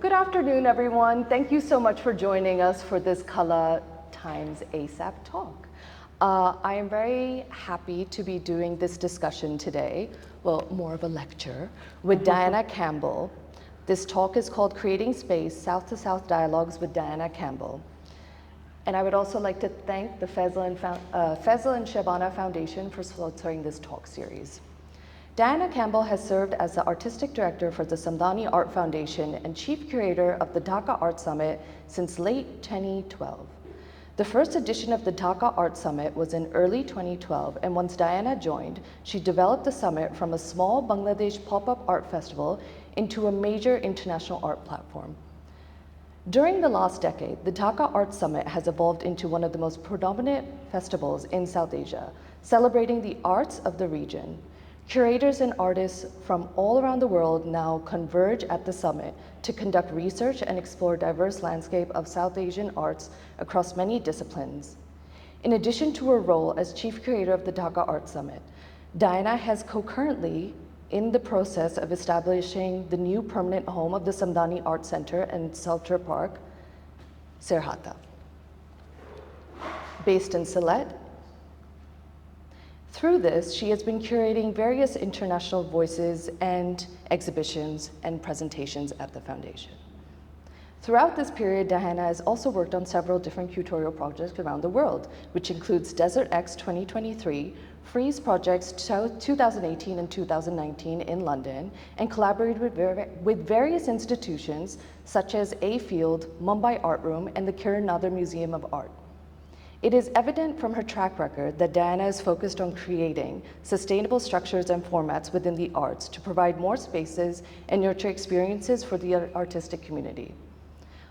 Good afternoon, everyone. Thank you so much for joining us for this KALＡ Times ASAP talk. I am very happy to be doing this discussion today, well, more of a lecture, with Diana Campbell. This talk is called Creating Space, South to South Dialogues with Diana Campbell. And I would also like to thank the Faisal and Shabana Foundation for sponsoring this talk series. Diana Campbell has served as the Artistic Director for the Samdani Art Foundation and Chief Curator of the Dhaka Art Summit since late 2012. The first edition of the Dhaka Art Summit was in early 2012, and once Diana joined, she developed the summit from a small Bangladesh pop-up art festival into a major international art platform. During the last decade, the Dhaka Art Summit has evolved into one of the most predominant festivals in South Asia, celebrating the arts of the region. Curators and artists from all around the world now converge at the summit to conduct research and explore diverse landscape of South Asian arts across many disciplines. In addition to her role as Chief Curator of the Dhaka Art Summit, Diana has concurrently in the process of establishing the new permanent home of the Samdani Art Center and Sculpture Park, Srihatta, based in Sylhet. Through this, she has been curating various international voices and exhibitions and presentations at the foundation. Throughout this period, Diana has also worked on several different curatorial projects around the world, which includes Desert X 2023, Freeze Projects 2018 and 2019 in London, and collaborated with various institutions such as A Field, Mumbai Art Room, and the Kiran Nathar Museum of Art. It is evident from her track record that Diana is focused on creating sustainable structures and formats within the arts to provide more spaces and nurture experiences for the artistic community.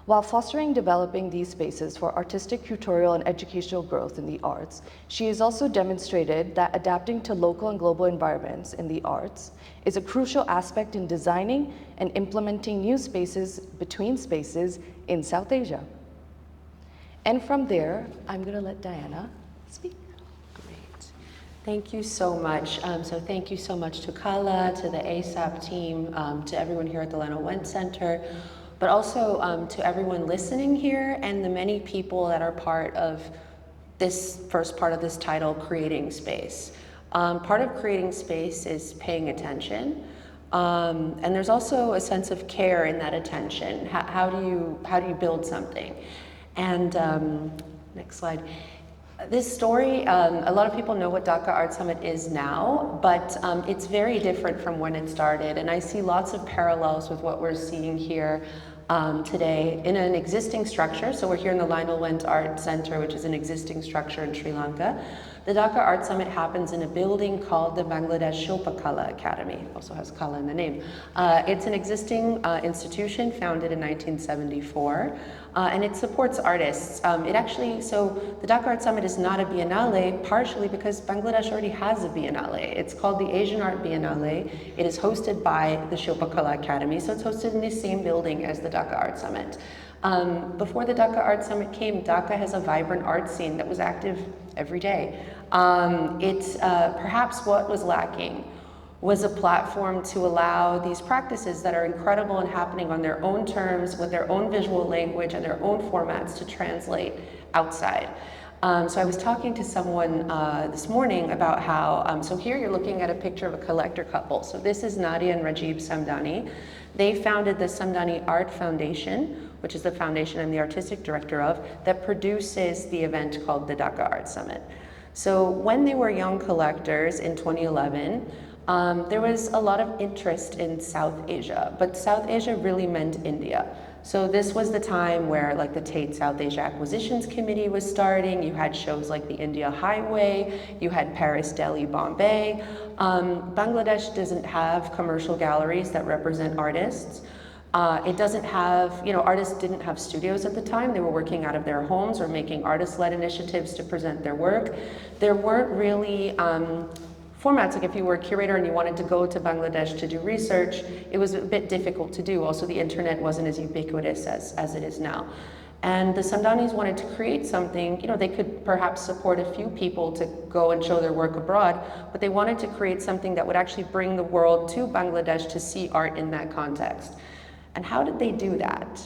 While fostering and developing these spaces for artistic, curatorial, and educational growth in the arts, she has also demonstrated that adapting to local and global environments in the arts is a crucial aspect in designing and implementing new spaces between spaces in South Asia. And from there, I'm going to let Diana speak. Great. Thank you so much. So thank you so much to KALΑ, to the ASAP team, to everyone here at the Leno Wendt Center, but also to everyone listening here and the many people that are part of this first part of this title, Creating Space. Part of creating space is paying attention. And there's also a sense of care in that attention. How do you build something? And next slide. This story, a lot of people know what Dhaka Art Summit is now, but it's very different from when it started. And I see lots of parallels with what we're seeing here today in an existing structure. So we're here in the Lionel Wendt Art Center, which is an existing structure in Sri Lanka. The Dhaka Art Summit happens in a building called the Bangladesh Shilpakala Academy, also has Kala in the name. It's an existing institution founded in 1974, and it supports artists. So the Dhaka Art Summit is not a biennale, partially because Bangladesh already has a biennale. It's called the Asian Art Biennale. It is hosted by the Shilpakala Academy, so it's hosted in the same building as the Dhaka Art Summit. Before the Dhaka Art Summit came, Dhaka has a vibrant art scene that was active every day. Perhaps what was lacking was a platform to allow these practices that are incredible and happening on their own terms, with their own visual language and their own formats to translate outside. So I was talking to someone this morning about how, so here you're looking at a picture of a collector couple. So this is Nadia and Rajib Samdani. They founded the Samdani Art Foundation, which is the foundation I'm the artistic director of, that produces the event called the Dhaka Art Summit. So when they were young collectors in 2011, there was a lot of interest in South Asia, but South Asia really meant India. So this was the time where like the Tate South Asia Acquisitions Committee was starting. You had shows like the India Highway, you had Paris, Delhi, Bombay. Bangladesh doesn't have commercial galleries that represent artists. It doesn't have, artists didn't have studios at the time. They were working out of their homes or making artist-led initiatives to present their work. There weren't really formats, like if you were a curator and you wanted to go to Bangladesh to do research, it was a bit difficult to do. Also, the internet wasn't as ubiquitous as it is now. And the Samdanis wanted to create something, they could perhaps support a few people to go and show their work abroad, but they wanted to create something that would actually bring the world to Bangladesh to see art in that context. And how did they do that?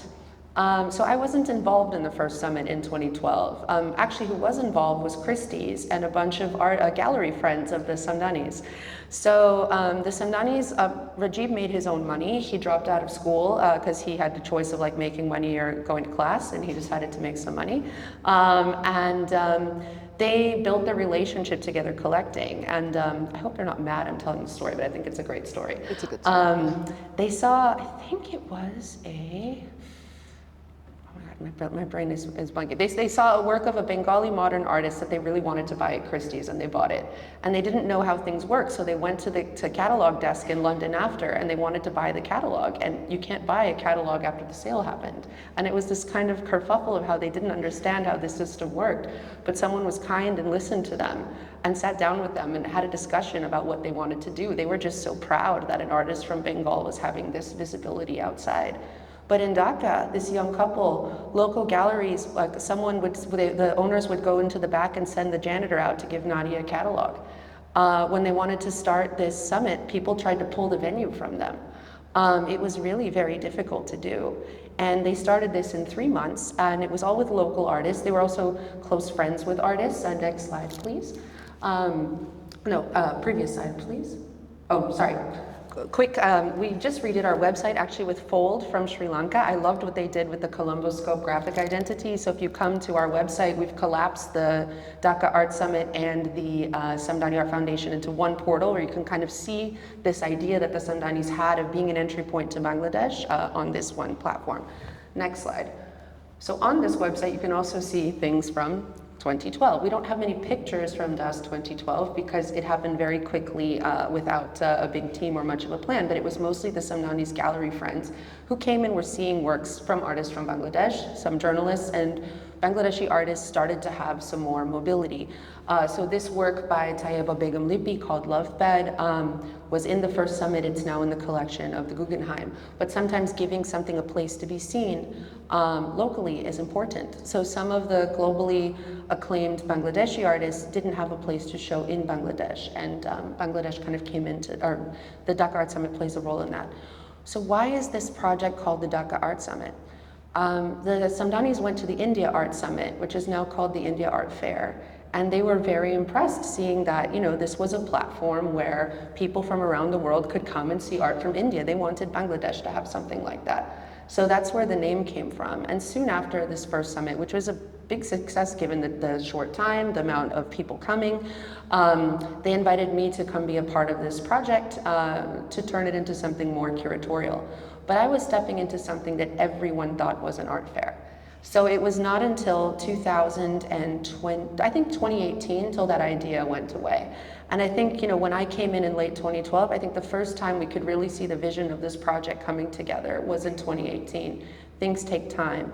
So I wasn't involved in the first summit in 2012. Actually, who was involved was Christie's and a bunch of art gallery friends of the Samdanis. So the Samdanis, Rajiv made his own money. He dropped out of school because he had the choice of like making money or going to class, and he decided to make some money. They built their relationship together collecting, and I hope they're not mad I'm telling the story, but I think it's a great story. It's a good story. They saw, I think it was a, my brain is blanking. They saw a work of a Bengali modern artist that they really wanted to buy at Christie's, and they bought it. And they didn't know how things work, so they went to the catalog desk in London after, and they wanted to buy the catalog. And you can't buy a catalog after the sale happened. And it was this kind of kerfuffle of how they didn't understand how this system worked. But someone was kind and listened to them and sat down with them and had a discussion about what they wanted to do. They were just so proud that an artist from Bengal was having this visibility outside. But in Dhaka, this young couple, local galleries, like the owners would go into the back and send the janitor out to give Nadia a catalog. When they wanted to start this summit, people tried to pull the venue from them. It was really very difficult to do. And they started this in 3 months, and it was all with local artists. They were also close friends with artists. Next slide, please. Previous slide, please. Oh, sorry. Quick, we just redid our website actually with Fold from Sri Lanka. I loved what they did with the Colombo Scope graphic identity. So if you come to our website, we've collapsed the Dhaka Art Summit and the Samdani Art Foundation into one portal where you can kind of see this idea that the Samdanis had of being an entry point to Bangladesh on this one platform. Next slide. So on this website, you can also see things from 2012. We don't have many pictures from DAS 2012 because it happened very quickly without a big team or much of a plan, but it was mostly the Samdani's gallery friends who came and were seeing works from artists from Bangladesh, some journalists, and Bangladeshi artists started to have some more mobility. So this work by Tayyeba Begum Lippi called Love Bed was in the first summit. It's now in the collection of the Guggenheim. But sometimes giving something a place to be seen locally is important. So some of the globally acclaimed Bangladeshi artists didn't have a place to show in Bangladesh, and Bangladesh kind of came into, or the Dhaka Art Summit plays a role in that. So why is this project called the Dhaka Art Summit? The Samdanis went to the India Art Summit, which is now called the India Art Fair. And they were very impressed seeing that, this was a platform where people from around the world could come and see art from India. They wanted Bangladesh to have something like that. So that's where the name came from. And soon after this first summit, which was a big success given the short time, the amount of people coming, they invited me to come be a part of this project to turn it into something more curatorial. But I was stepping into something that everyone thought was an art fair. So it was not until 2020, I think 2018, till that idea went away. And I think, when I came in late 2012, I think the first time we could really see the vision of this project coming together was in 2018. Things take time.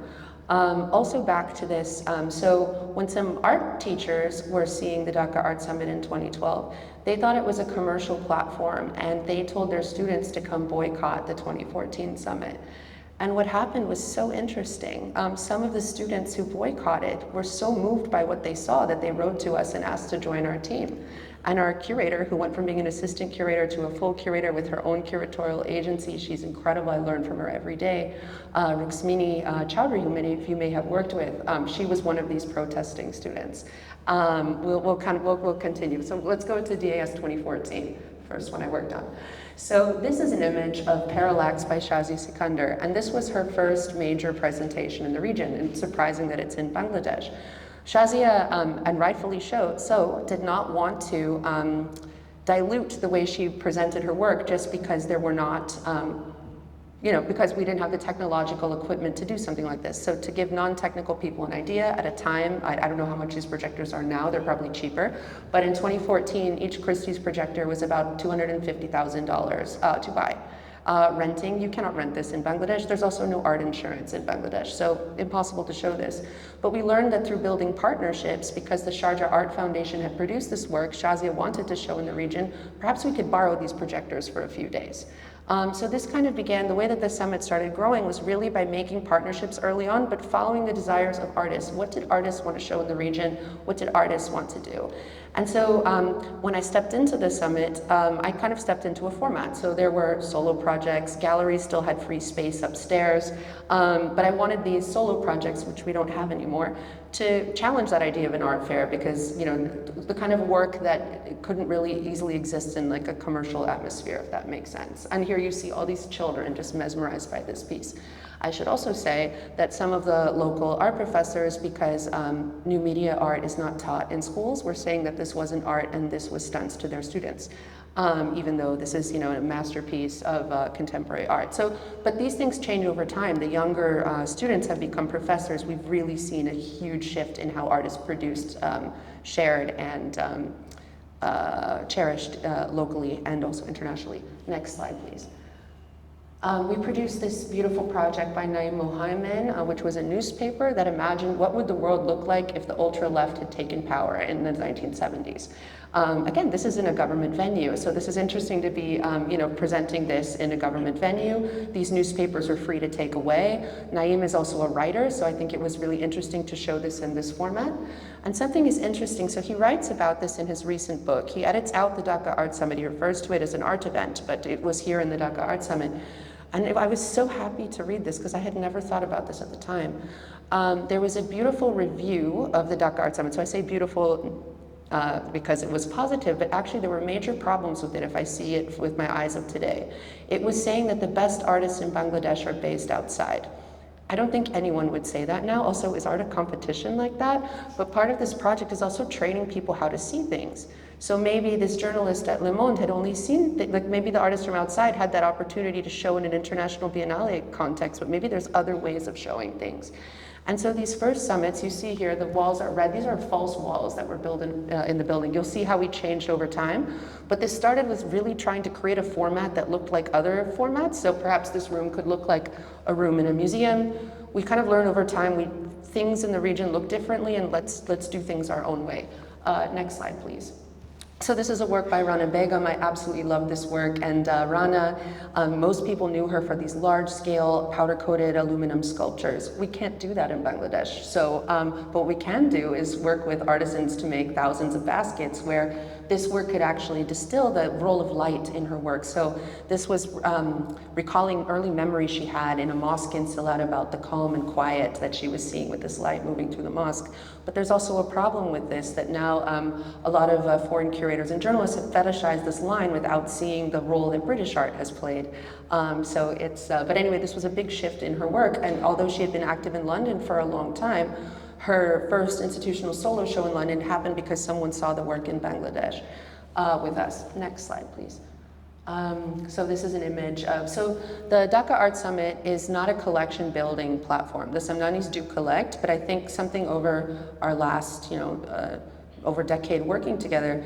Also back to this, so when some art teachers were seeing the Dhaka Art Summit in 2012, they thought it was a commercial platform, and they told their students to come boycott the 2014 summit. And what happened was so interesting. Some of the students who boycotted were so moved by what they saw that they wrote to us and asked to join our team. And our curator, who went from being an assistant curator to a full curator with her own curatorial agency, she's incredible, I learn from her every day, Ruxmini Chowdhury, who many of you may have worked with, she was one of these protesting students. We'll continue. So let's go to DAS 2014, first one I worked on. So this is an image of Parallax by Shazia Sikandar, and this was her first major presentation in the region, and it's surprising that it's in Bangladesh. Shazia, and rightfully so, did not want to dilute the way she presented her work just because there were not, because we didn't have the technological equipment to do something like this. So to give non-technical people an idea at a time, I don't know how much these projectors are now, they're probably cheaper, but in 2014, each Christie's projector was about $250,000 to buy. Renting, you cannot rent this in Bangladesh. There's also no art insurance in Bangladesh, so impossible to show this. But we learned that through building partnerships, because the Sharjah Art Foundation had produced this work, Shazia wanted to show in the region, perhaps we could borrow these projectors for a few days. So this kind of began, the way that the summit started growing was really by making partnerships early on, but following the desires of artists. What did artists want to show in the region? What did artists want to do? And so when I stepped into the summit, I kind of stepped into a format. So there were solo projects, galleries still had free space upstairs, but I wanted these solo projects, which we don't have anymore, to challenge that idea of an art fair, because the kind of work that couldn't really easily exist in like a commercial atmosphere, if that makes sense. And here you see all these children just mesmerized by this piece. I should also say that some of the local art professors, because new media art is not taught in schools, were saying that this wasn't art and this was stunts to their students. Even though this is, a masterpiece of contemporary art. So, but these things change over time. The younger students have become professors. We've really seen a huge shift in how art is produced, shared, and cherished locally and also internationally. Next slide, please. We produced this beautiful project by Naim Mohammed, which was a newspaper that imagined what would the world look like if the ultra-left had taken power in the 1970s. Again, this is in a government venue, so this is interesting to be, presenting this in a government venue. These newspapers are free to take away. Naim is also a writer, so I think it was really interesting to show this in this format. And something is interesting, so he writes about this in his recent book. He edits out the Dhaka Art Summit. He refers to it as an art event, but it was here in the Dhaka Art Summit. And I was so happy to read this because I had never thought about this at the time. There was a beautiful review of the Dhaka Art Summit. So I say beautiful because it was positive, but actually there were major problems with it if I see it with my eyes of today. It was saying that the best artists in Bangladesh are based outside. I don't think anyone would say that now. Also, is art a competition like that? But part of this project is also training people how to see things. So maybe this journalist at Le Monde had only seen, maybe the artists from outside had that opportunity to show in an international biennale context, but maybe there's other ways of showing things. And so these first summits, you see here, the walls are red. These are false walls that were built in the building. You'll see how we changed over time. But this started with really trying to create a format that looked like other formats. So perhaps this room could look like a room in a museum. We kind of learned over time, things in the region look differently, and let's do things our own way. Next slide, please. So this is a work by Rana Begum. I absolutely love this work. And Rana, most people knew her for these large-scale powder-coated aluminum sculptures. We can't do that in Bangladesh. So what we can do is work with artisans to make thousands of baskets where this work could actually distill the role of light in her work. So this was recalling early memories she had in a mosque in Sylhet about the calm and quiet that she was seeing with this light moving through the mosque. But there's also a problem with this, that now a lot of foreign curators and journalists have fetishized this line without seeing the role that British art has played. So it's, but anyway, this was a big shift in her work, and although she had been active in London for a long time, her first institutional solo show in London happened because someone saw the work in Bangladesh with us. Next slide, please. So this is an image of, so the Dhaka Art Summit is not a collection building platform. The Samdanis do collect, but I think something over our last, over a decade working together,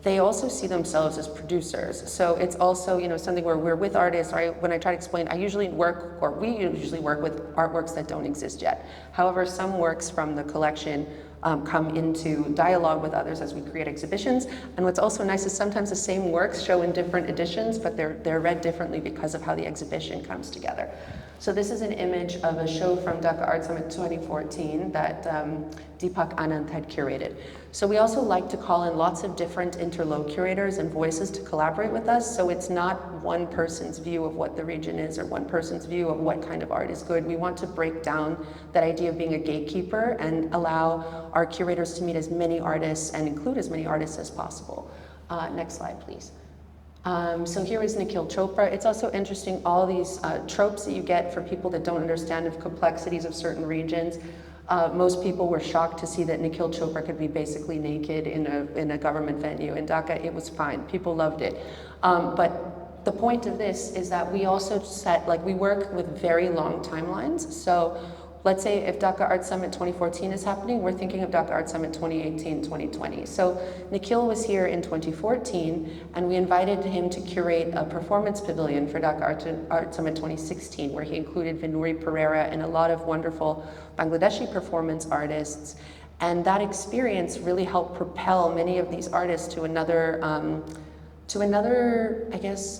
they also see themselves as producers. So it's also, something where we're with artists, or when I try to explain, we usually work with artworks that don't exist yet. However, some works from the collection come into dialogue with others as we create exhibitions. And what's also nice is sometimes the same works show in different editions, but they're read differently because of how the exhibition comes together. So this is an image of a show from Dhaka Art Summit 2014 that Deepak Anand had curated. So we also like to call in lots of different interlocutors and voices to collaborate with us. So it's not one person's view of what the region is or one person's view of what kind of art is good. We want to break down that idea of being a gatekeeper and allow our curators to meet as many artists and include as many artists as possible. Next slide, please. So here is Nikhil Chopra. It's also interesting, all these tropes that you get for people that don't understand the complexities of certain regions. Most people were shocked to see that Nikhil Chopra could be basically naked in a government venue. In Dhaka, it was fine. People loved it. But the point of this is that we also we work with very long timelines. So let's say if Dhaka Art Summit 2014 is happening, we're thinking of Dhaka Art Summit 2018, 2020. So Nikhil was here in 2014, and we invited him to curate a performance pavilion for Dhaka Art Summit 2016, where he included Vinuri Pereira and a lot of wonderful Bangladeshi performance artists. And that experience really helped propel many of these artists to another to another, I guess,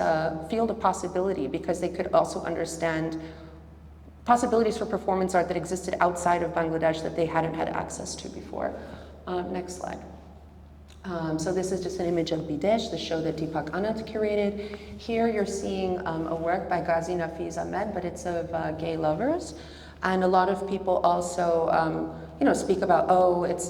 field of possibility, because they could also understand possibilities for performance art that existed outside of Bangladesh that they hadn't had access to before. Next slide. So this is just an image of Bidesh, the show that Deepak Anand curated. Here you're seeing a work by Ghazi Nafiz Ahmed, but it's of gay lovers. And a lot of people also, speak about, is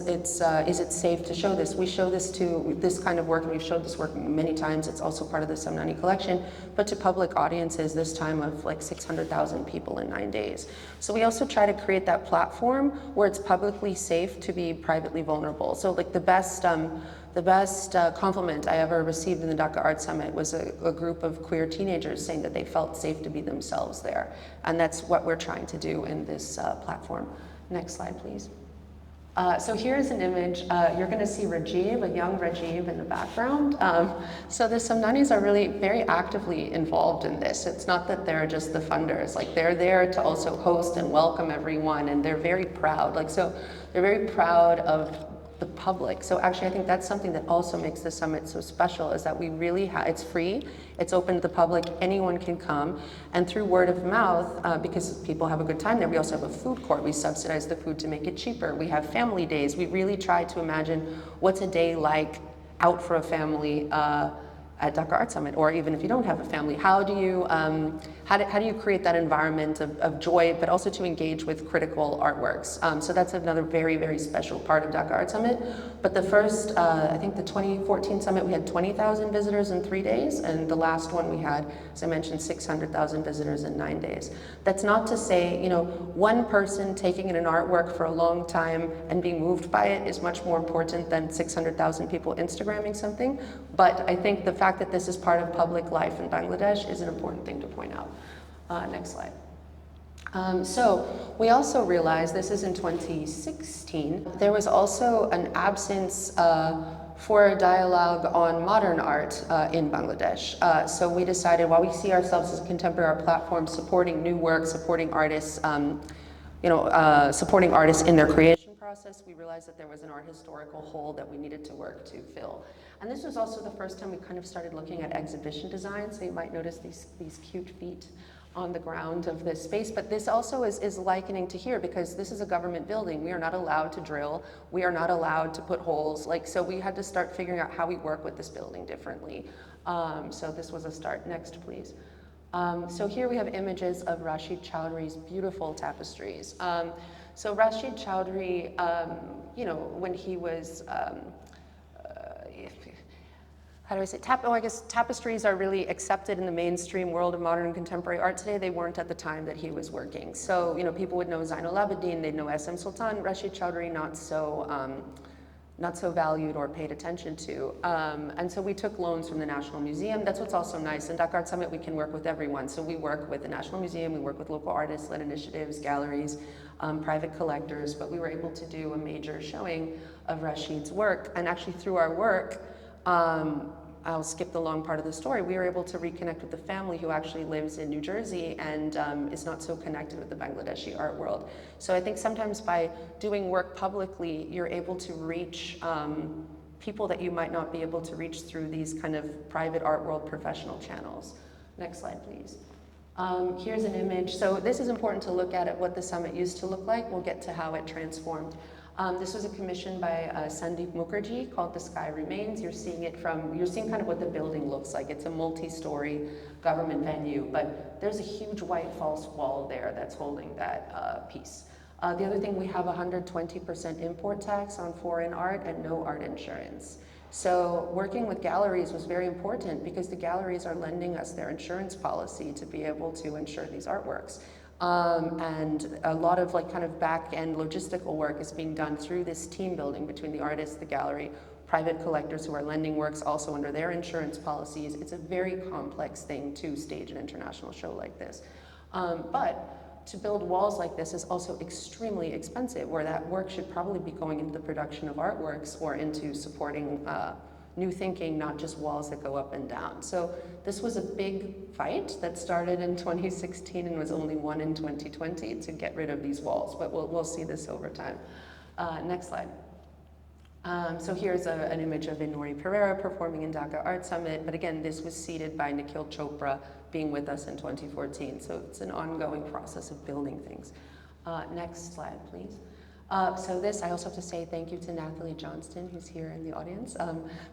it safe to show this? We show this kind of work, and we've showed this work many times. It's also part of the Samdani collection, but to public audiences this time of like 600,000 people in 9 days. So we also try to create that platform where it's publicly safe to be privately vulnerable. So like the best compliment I ever received in the Dhaka Art Summit was a group of queer teenagers saying that they felt safe to be themselves there. And that's what we're trying to do in this platform. Next slide, please. So here's an image. You're going to see Rajiv, a young Rajiv in the background. So the Samdanis are really very actively involved in this. It's not that they're just the funders. Like, they're there to also host and welcome everyone, and they're very proud. They're very proud of the public. So actually, I think that's something that also makes the summit so special, is that we really it's free, it's open to the public, anyone can come, and through word of mouth, because people have a good time there, we also have a food court. We subsidize the food to make it cheaper. We have family days. We really try to imagine what's a day like out for a family at Dhaka Art Summit, or even if you don't have a family, how do you create that environment of joy, but also to engage with critical artworks? So that's another very, very special part of Dhaka Art Summit. But the first, I think the 2014 summit, we had 20,000 visitors in 3 days, and the last one we had, as I mentioned, 600,000 visitors in 9 days. That's not to say, one person taking in an artwork for a long time and being moved by it is much more important than 600,000 people Instagramming something. But I think the fact that this is part of public life in Bangladesh is an important thing to point out. Next slide. So we also realized, this is in 2016, there was also an absence for a dialogue on modern art in Bangladesh. So we decided, while we see ourselves as a contemporary art platform supporting new work, supporting artists, supporting artists in their creation process, we realized that there was an art historical hole that we needed to work to fill. And this was also the first time we kind of started looking at exhibition design. So you might notice these cute feet on the ground of this space, but this also is likening to here, because this is a government building. We are not allowed to drill. We are not allowed to put holes. So we had to start figuring out how we work with this building differently. So this was a start. Next, please. So here we have images of Rashid Chowdhury's beautiful tapestries. So Rashid Chowdhury, when he was, how do I say, I guess tapestries are really accepted in the mainstream world of modern and contemporary art today. They weren't at the time that he was working. So, people would know Zainul Abidin, they'd know SM Sultan, Rashid Chowdhury not so valued or paid attention to. And so we took loans from the National Museum. That's what's also nice. In Dhaka Art Summit, we can work with everyone. So we work with the National Museum, we work with local artists-led initiatives, galleries, private collectors, but we were able to do a major showing of Rashid's work. And actually through our work, I'll skip the long part of the story, we were able to reconnect with the family who actually lives in New Jersey and is not so connected with the Bangladeshi art world. So I think sometimes by doing work publicly, you're able to reach people that you might not be able to reach through these kind of private art world professional channels. Next slide, please. Here's an image. So this is important to look at what the summit used to look like. We'll get to how it transformed. This was a commission by Sandeep Mukherjee called The Sky Remains. You're seeing kind of what the building looks like. It's a multi-story government venue, but there's a huge white false wall there that's holding that piece. The other thing, we have 120% import tax on foreign art and no art insurance. So working with galleries was very important because the galleries are lending us their insurance policy to be able to insure these artworks. And a lot of kind of back-end logistical work is being done through this team building between the artist, the gallery, private collectors who are lending works also under their insurance policies. It's a very complex thing to stage an international show like this. But to build walls like this is also extremely expensive, where that work should probably be going into the production of artworks or into supporting new thinking, not just walls that go up and down. So this was a big fight that started in 2016 and was only won in 2020 to get rid of these walls, but we'll see this over time. Next slide. So here's an image of Inori Pereira performing in Dhaka Art Summit, but again, this was seeded by Nikhil Chopra being with us in 2014, so it's an ongoing process of building things. Next slide, please. So this, I also have to say thank you to Nathalie Johnston, who's here in the audience,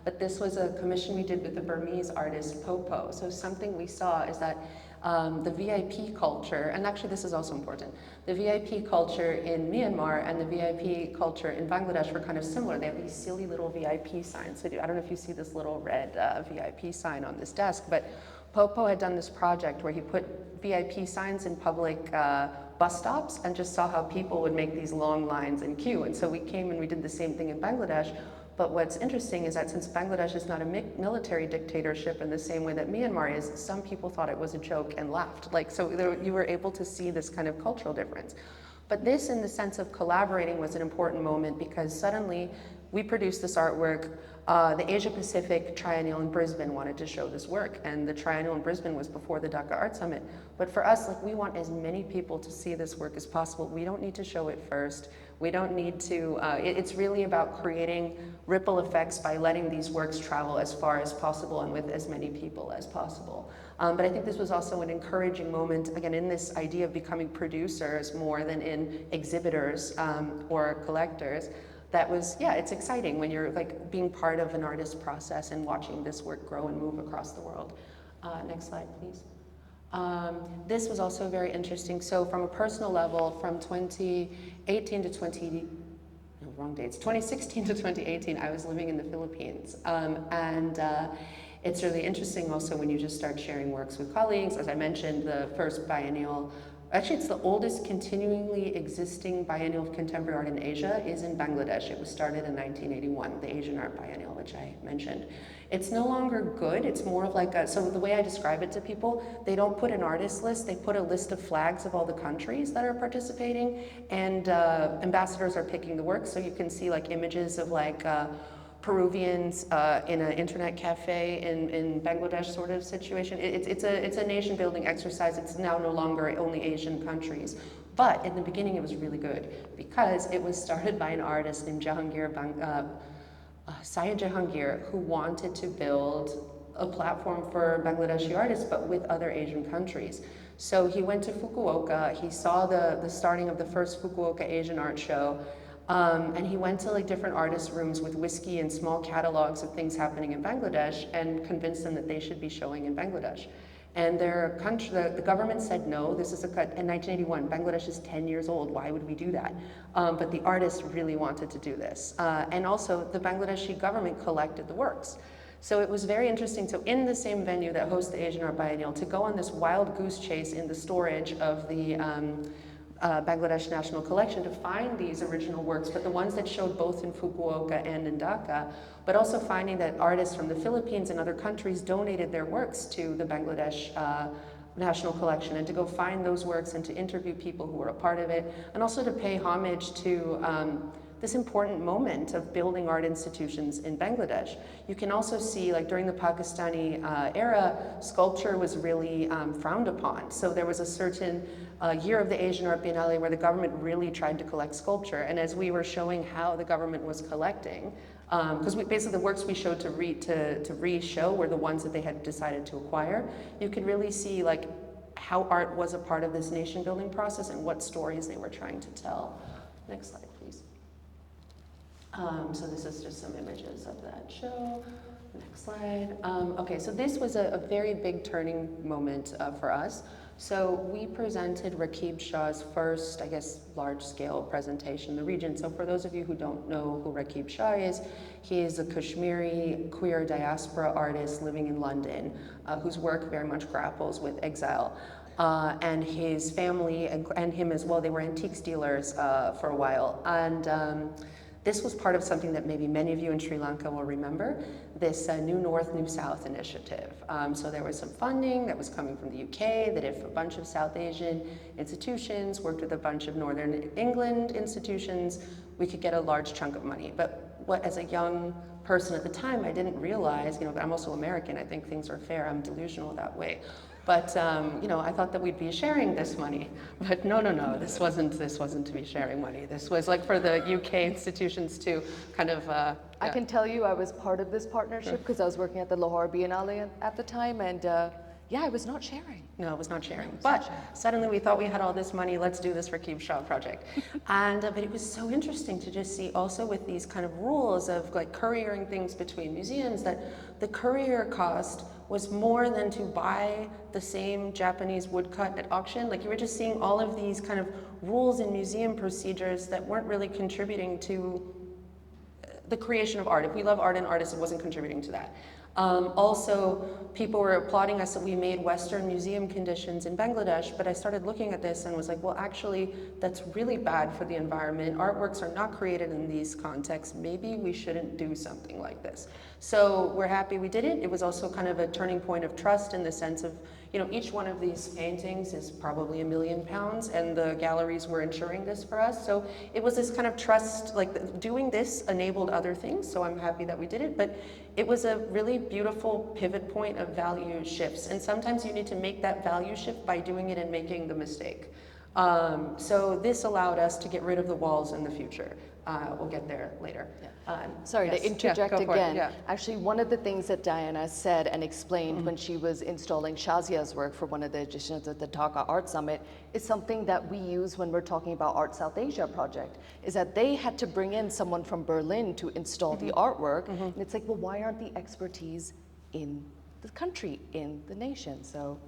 but this was a commission we did with the Burmese artist Popo. So something we saw is that the VIP culture, and actually this is also important, the VIP culture in Myanmar and the VIP culture in Bangladesh were kind of similar. They have these silly little VIP signs. So I don't know if you see this little red VIP sign on this desk, but Popo had done this project where he put VIP signs in public bus stops and just saw how people would make these long lines in queue. And so we came and we did the same thing in Bangladesh. But what's interesting is that since Bangladesh is not a military dictatorship in the same way that Myanmar is, some people thought it was a joke and laughed. So you were able to see this kind of cultural difference. But this, in the sense of collaborating, was an important moment because suddenly we produced this artwork. The Asia Pacific Triennial in Brisbane wanted to show this work, and the Triennial in Brisbane was before the Dhaka Art Summit. But for us, we want as many people to see this work as possible. We don't need to show it first. We don't need to, it's really about creating ripple effects by letting these works travel as far as possible and with as many people as possible. But I think this was also an encouraging moment, again, in this idea of becoming producers more than in exhibitors or collectors. That was, yeah, it's exciting when you're being part of an artist's process and watching this work grow and move across the world. Next slide, please. This was also very interesting. So from a personal level, from 2018 to 2016 to 2018, I was living in the Philippines. It's really interesting also when you just start sharing works with colleagues. As I mentioned, the first biennial, actually it's the oldest continually existing biennial of contemporary art in Asia is in Bangladesh. It was started in 1981, the Asian Art Biennial, which I mentioned. It's no longer good, it's more of so the way I describe it to people, they don't put an artist list, they put a list of flags of all the countries that are participating, and ambassadors are picking the work, so you can see images of Peruvians in an internet cafe in Bangladesh sort of situation. It's a nation building exercise. It's now no longer only Asian countries. But in the beginning it was really good because it was started by an artist named Syed Jahangir, who wanted to build a platform for Bangladeshi artists but with other Asian countries. So he went to Fukuoka, he saw the starting of the first Fukuoka Asian art show, and he went to different artist rooms with whiskey and small catalogs of things happening in Bangladesh and convinced them that they should be showing in Bangladesh. And the government said no, this is in 1981, Bangladesh is 10 years old, why would we do that? But the artists really wanted to do this. And also the Bangladeshi government collected the works. So it was very interesting, so in the same venue that hosts the Asian Art Biennial, to go on this wild goose chase in the storage of the Bangladesh National Collection to find these original works, but the ones that showed both in Fukuoka and in Dhaka, but also finding that artists from the Philippines and other countries donated their works to the Bangladesh National Collection, and to go find those works and to interview people who were a part of it, and also to pay homage to this important moment of building art institutions in Bangladesh. You can also see, during the Pakistani era, sculpture was really frowned upon. So there was a certain year of the Asian Art Biennale where the government really tried to collect sculpture. And as we were showing how the government was collecting, because basically the works we showed to re-show were the ones that they had decided to acquire, you could really see how art was a part of this nation building process and what stories they were trying to tell. Next slide, please. So this is just some images of that show. Next slide. Okay, so this was a very big turning moment for us. So we presented Rakib Shah's first, I guess, large-scale presentation in the region. So for those of you who don't know who Rakib Shah is, he is a Kashmiri queer diaspora artist living in London, whose work very much grapples with exile. And his family and him as well, they were antiques dealers for a while. And this was part of something that maybe many of you in Sri Lanka will remember, this New North, New South initiative. So there was some funding that was coming from the UK, that if a bunch of South Asian institutions worked with a bunch of Northern England institutions, we could get a large chunk of money. But as a young person at the time, I didn't realize, but I'm also American, I think things are fair, I'm delusional that way. But you know, I thought that we'd be sharing this money, but no, this wasn't to be sharing money. This was like for the UK institutions to kind of. I can tell you, I was part of this partnership because I was working at the Lahore Biennale at the time, and yeah, I was not sharing. No, it was not sharing. But suddenly we thought we had all this money, let's do this Rakib Shah project. And, but it was so interesting to just see also with these kind of rules of like couriering things between museums that the courier cost was more than to buy the same Japanese woodcut at auction. Like you were just seeing all of these kind of rules and museum procedures that weren't really contributing to the creation of art. If we love art and artists, it wasn't contributing to that. Also, people were applauding us that we made Western museum conditions in Bangladesh, but I started looking at this and was like, well, actually, that's really bad for the environment. Artworks are not created in these contexts. Maybe we shouldn't do something like this. So we're happy we did it. It was also kind of a turning point of trust in the sense of, you know, each one of these paintings is probably £1 million, and the galleries were ensuring this for us. So it was this kind of trust, like doing this enabled other things, so I'm happy that we did it, but it was a really beautiful pivot point of value shifts, and sometimes you need to make that value shift by doing it and making the mistake. So this allowed us to get rid of the walls in the future. We'll get there later. Yeah. Sorry to interject again. Actually, one of the things that Diana said and explained when she was installing Shazia's work for one of the editions of the Dhaka Art Summit is something that we use when we're talking about Art South Asia project, is that they had to bring in someone from Berlin to install the artwork. And it's like, well, why aren't the expertise in the country, in the nation? So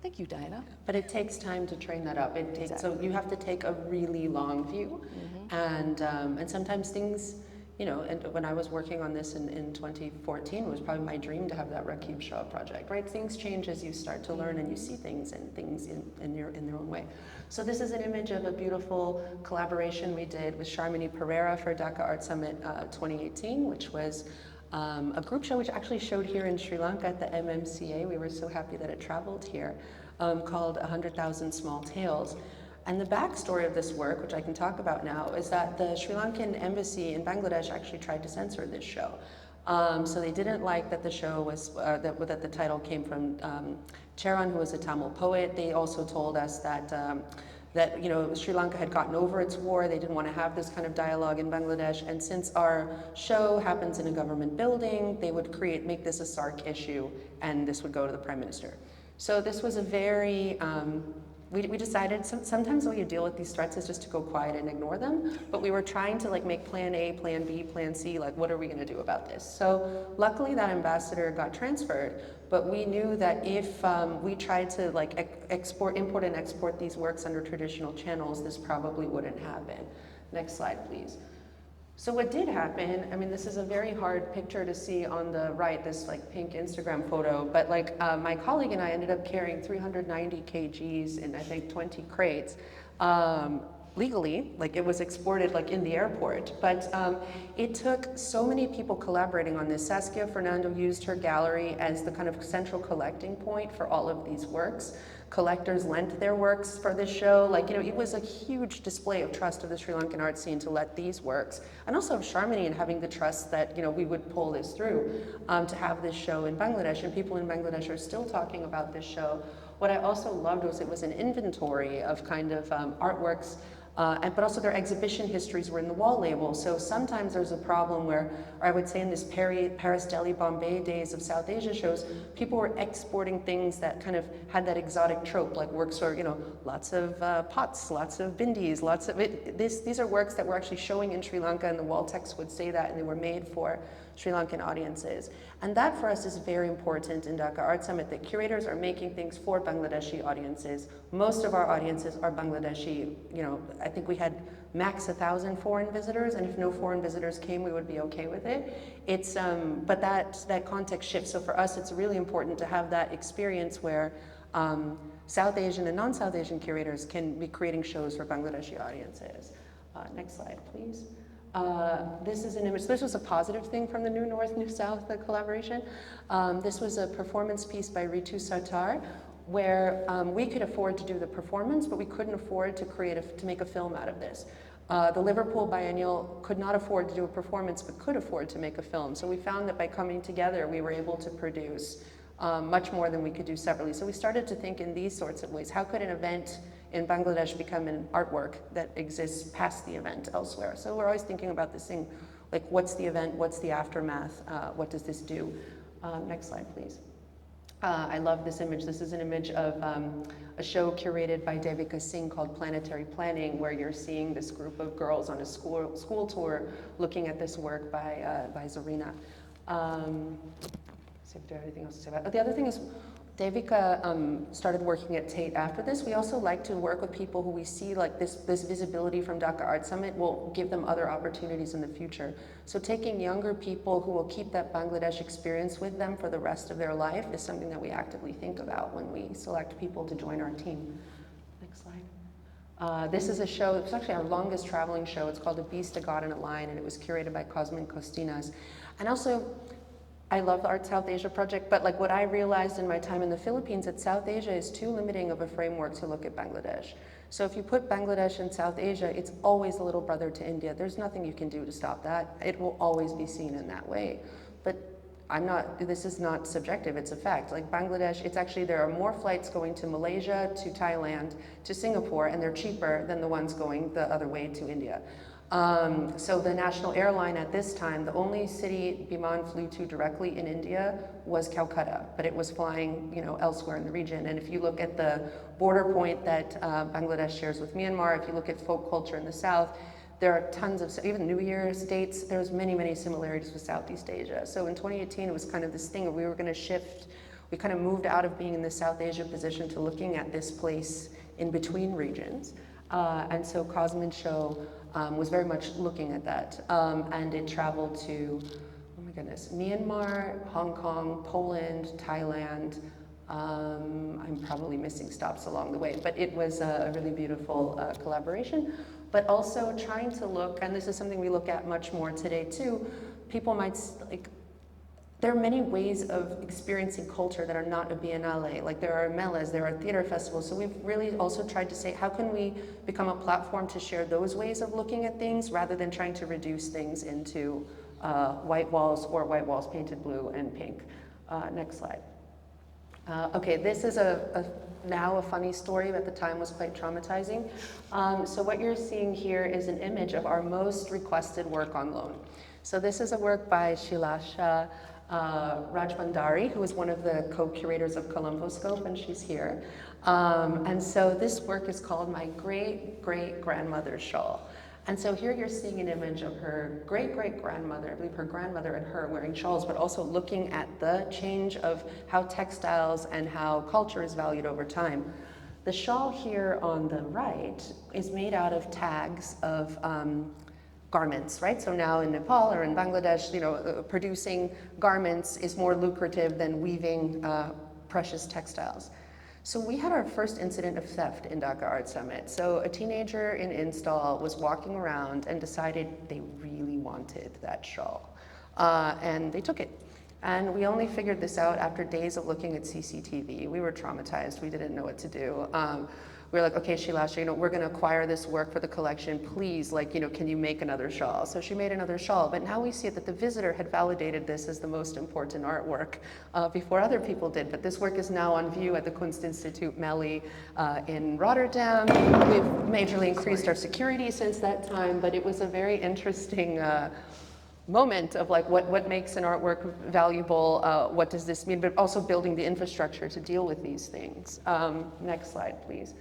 thank you, Diana. But it takes time to train that up. It takes, so you have to take a really long view, and sometimes things, you know. And when I was working on this in 2014, it was probably my dream to have that Rakib Shah project. Right? Things change as you start to learn and you see things and things in their own way. So this is an image of a beautiful collaboration we did with Sharmini Pereira for Dhaka Art Summit 2018, which was a group show which actually showed here in Sri Lanka at the MMCA. We were so happy that it traveled here, called 100,000 Small Tales. And the backstory of this work, which I can talk about now, is that the Sri Lankan embassy in Bangladesh actually tried to censor this show. So they didn't like that the show was, that the title came from Charan, who was a Tamil poet. They also told us that that, you know, Sri Lanka had gotten over its war. They didn't want to have this kind of dialogue in Bangladesh. And since our show happens in a government building, they would make this a SARC issue, and this would go to the Prime Minister. So this was a very, we decided sometimes the way you deal with these threats is just to go quiet and ignore them. But we were trying to like make plan A, plan B, plan C, like what are we going to do about this? So luckily that ambassador got transferred, but we knew that if we tried to like import and export these works under traditional channels, this probably wouldn't happen. Next slide, please. So what did happen, I mean, this is a very hard picture to see on the right, this like pink Instagram photo, but like my colleague and I ended up carrying 390 kgs in I think 20 crates legally, like it was exported like in the airport, but it took so many people collaborating on this. Saskia Fernando used her gallery as the kind of central collecting point for all of these works. Collectors lent their works for this show. Like, you know, it was a huge display of trust of the Sri Lankan art scene to let these works, and also of Sharmini and having the trust that, you know, we would pull this through to have this show in Bangladesh, and people in Bangladesh are still talking about this show. What I also loved was it was an inventory of kind of artworks, but also their exhibition histories were in the wall label. So sometimes there's a problem where, or I would say in this Paris, Delhi, Bombay days of South Asia shows, people were exporting things that kind of had that exotic trope, like works are, you know, lots of pots, lots of bindis, lots of these are works that were actually showing in Sri Lanka, and the wall text would say that, and they were made for Sri Lankan audiences. And that for us is very important in Dhaka Art Summit, that curators are making things for Bangladeshi audiences. Most of our audiences are Bangladeshi. You know, I think we had max 1,000 foreign visitors, and if no foreign visitors came, we would be okay with it. It's, but that context shifts. So for us, it's really important to have that experience where South Asian and non-South Asian curators can be creating shows for Bangladeshi audiences. Next slide, please. This is an image. This was a positive thing from the New North, New South collaboration. This was a performance piece by Ritu Sartar, where we could afford to do the performance, but we couldn't afford to make a film out of this. The Liverpool Biennial could not afford to do a performance, but could afford to make a film. So we found that by coming together, we were able to produce much more than we could do separately. So we started to think in these sorts of ways. How could an event in Bangladesh become an artwork that exists past the event elsewhere? So we're always thinking about this thing, like what's the event, what's the aftermath, what does this do? Next slide, please. I love this image. This is an image of a show curated by Devika Singh called Planetary Planning, where you're seeing this group of girls on a school tour looking at this work by Zarina. See if there's anything else to say about it. The other thing is, Devika started working at Tate after this. We also like to work with people who we see like this visibility from Dhaka Art Summit will give them other opportunities in the future. So taking younger people who will keep that Bangladesh experience with them for the rest of their life is something that we actively think about when we select people to join our team. Next slide. This is a show, it's actually our longest traveling show. It's called A Beast, a God, and a Lion, and it was curated by Cosmin Costinas. And also, I love the Art South Asia project, but like what I realized in my time in the Philippines, that South Asia is too limiting of a framework to look at Bangladesh. So if you put Bangladesh in South Asia, it's always a little brother to India. There's nothing you can do to stop that. It will always be seen in that way. But this is not subjective, it's a fact. Like Bangladesh, it's actually, there are more flights going to Malaysia, to Thailand, to Singapore, and they're cheaper than the ones going the other way to India. So the national airline at this time, the only city Biman flew to directly in India was Calcutta, but it was flying, elsewhere in the region. And if you look at the border point that Bangladesh shares with Myanmar, if you look at folk culture in the south, there are tons of, even New Year's dates, there's many, many similarities with Southeast Asia. So in 2018, it was kind of this thing of we were gonna shift, we kind of moved out of being in the South Asia position to looking at this place in between regions. And so Cosmin's show was very much looking at that. And it traveled to, oh my goodness, Myanmar, Hong Kong, Poland, Thailand. I'm probably missing stops along the way, but it was a really beautiful collaboration. But also trying to look, and this is something we look at much more today too, people might, there are many ways of experiencing culture that are not a biennale. Like there are melas, there are theater festivals. So we've really also tried to say, how can we become a platform to share those ways of looking at things rather than trying to reduce things into white walls or white walls painted blue and pink. Next slide. Okay, this is now a funny story, but at the time was quite traumatizing. So what you're seeing here is an image of our most requested work on loan. So this is a work by Srihatta Rajbandari, who is one of the co-curators of Columboscope, and she's here. And so this work is called My Great-Great-Grandmother's Shawl. And so here you're seeing an image of her great-great-grandmother, I believe her grandmother and her wearing shawls, but also looking at the change of how textiles and how culture is valued over time. The shawl here on the right is made out of tags of garments, right? So now in Nepal or in Bangladesh, producing garments is more lucrative than weaving precious textiles. So we had our first incident of theft in Dhaka Art Summit. So a teenager in install was walking around and decided they really wanted that shawl. And they took it. And we only figured this out after days of looking at CCTV. We were traumatized. We didn't know what to do. We were like, okay, Srihatta, we're gonna acquire this work for the collection. Please, can you make another shawl? So she made another shawl, but now we see that the visitor had validated this as the most important artwork before other people did. But this work is now on view at the Kunstinstituut Meli in Rotterdam. We've majorly increased our security since that time, but it was a very interesting moment of what makes an artwork valuable, what does this mean, but also building the infrastructure to deal with these things. Next slide, please.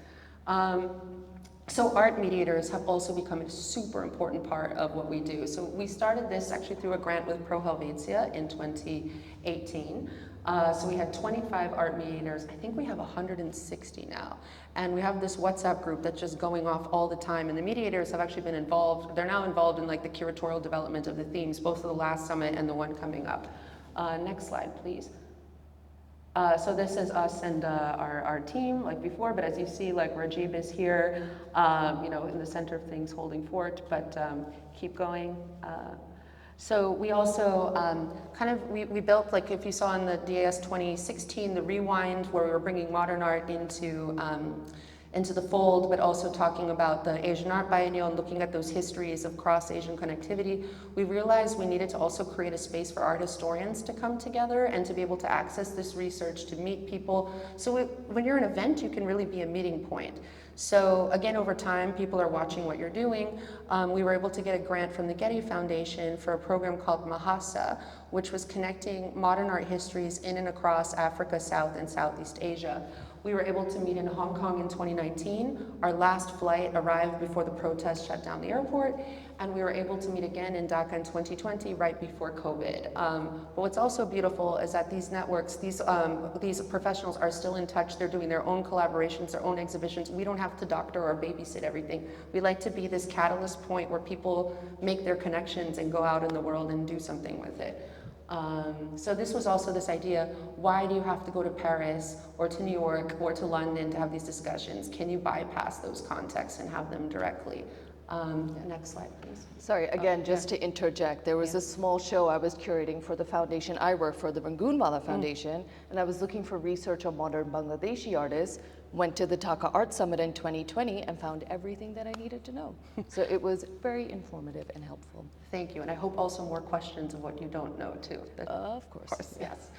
So art mediators have also become a super important part of what we do. So we started this actually through a grant with Pro Helvetia in 2018. So we had 25 art mediators. I think we have 160 now. And we have this WhatsApp group that's just going off all the time. And the mediators have actually been involved. They're now involved in the curatorial development of the themes, both of the last summit and the one coming up. Next slide, please. So this is us and our team like before, but as you see, Rajib is here, in the center of things holding fort, but keep going. So we also we built, if you saw in the DAS 2016, the Rewind, where we were bringing modern art into into the fold, but also talking about the Asian Art Biennial and looking at those histories of cross-Asian connectivity, we realized we needed to also create a space for art historians to come together and to be able to access this research, to meet people. So when you're an event, you can really be a meeting point. So again, over time, people are watching what you're doing. We were able to get a grant from the Getty Foundation for a program called Mahasa, which was connecting modern art histories in and across Africa, South and Southeast Asia. We were able to meet in Hong Kong in 2019. Our last flight arrived before the protests shut down the airport, and we were able to meet again in Dhaka in 2020, right before COVID. But what's also beautiful is that these networks, these professionals are still in touch. They're doing their own collaborations, their own exhibitions. We don't have to doctor or babysit everything. We like to be this catalyst point where people make their connections and go out in the world and do something with it. So this was also this idea, why do you have to go to Paris or to New York or to London to have these discussions? Can you bypass those contexts and have them directly? Next slide, please. Sorry, again, just to interject, there was a small show I was curating for the foundation I work for, the Rangoonwala Foundation, and I was looking for research on modern Bangladeshi artists, went to the Dhaka Art Summit in 2020 and found everything that I needed to know. So it was very informative and helpful. Thank you, and I hope also more questions of what you don't know too. Of course. Yes.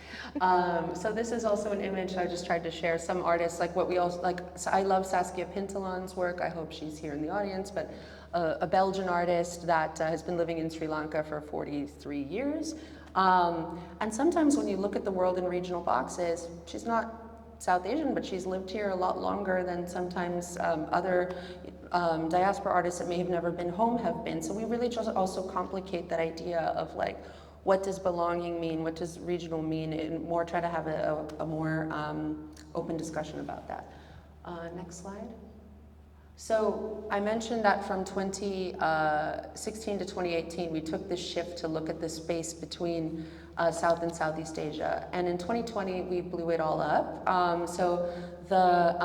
So this is also an image I just tried to share. Some artists, like what we also, like, so I love Saskia Pintalan's work. I hope she's here in the audience, but a Belgian artist that has been living in Sri Lanka for 43 years. And sometimes when you look at the world in regional boxes, she's not South Asian, but she's lived here a lot longer than sometimes other diaspora artists that may have never been home have been. So we really just also complicate that idea of like, what does belonging mean? What does regional mean? And more try to have a more open discussion about that. Next slide. So I mentioned that from 2016 to 2018, we took this shift to look at the space between South and Southeast Asia. And in 2020, we blew it all up. So the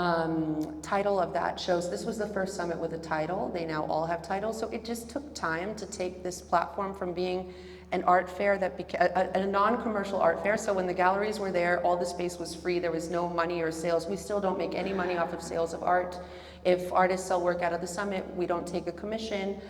title of that shows, this was the first summit with a title. They now all have titles. So it just took time to take this platform from being an art fair that became a non-commercial art fair. So when the galleries were there, all the space was free. There was no money or sales. We still don't make any money off of sales of art. If artists sell work out of the summit, we don't take a commission.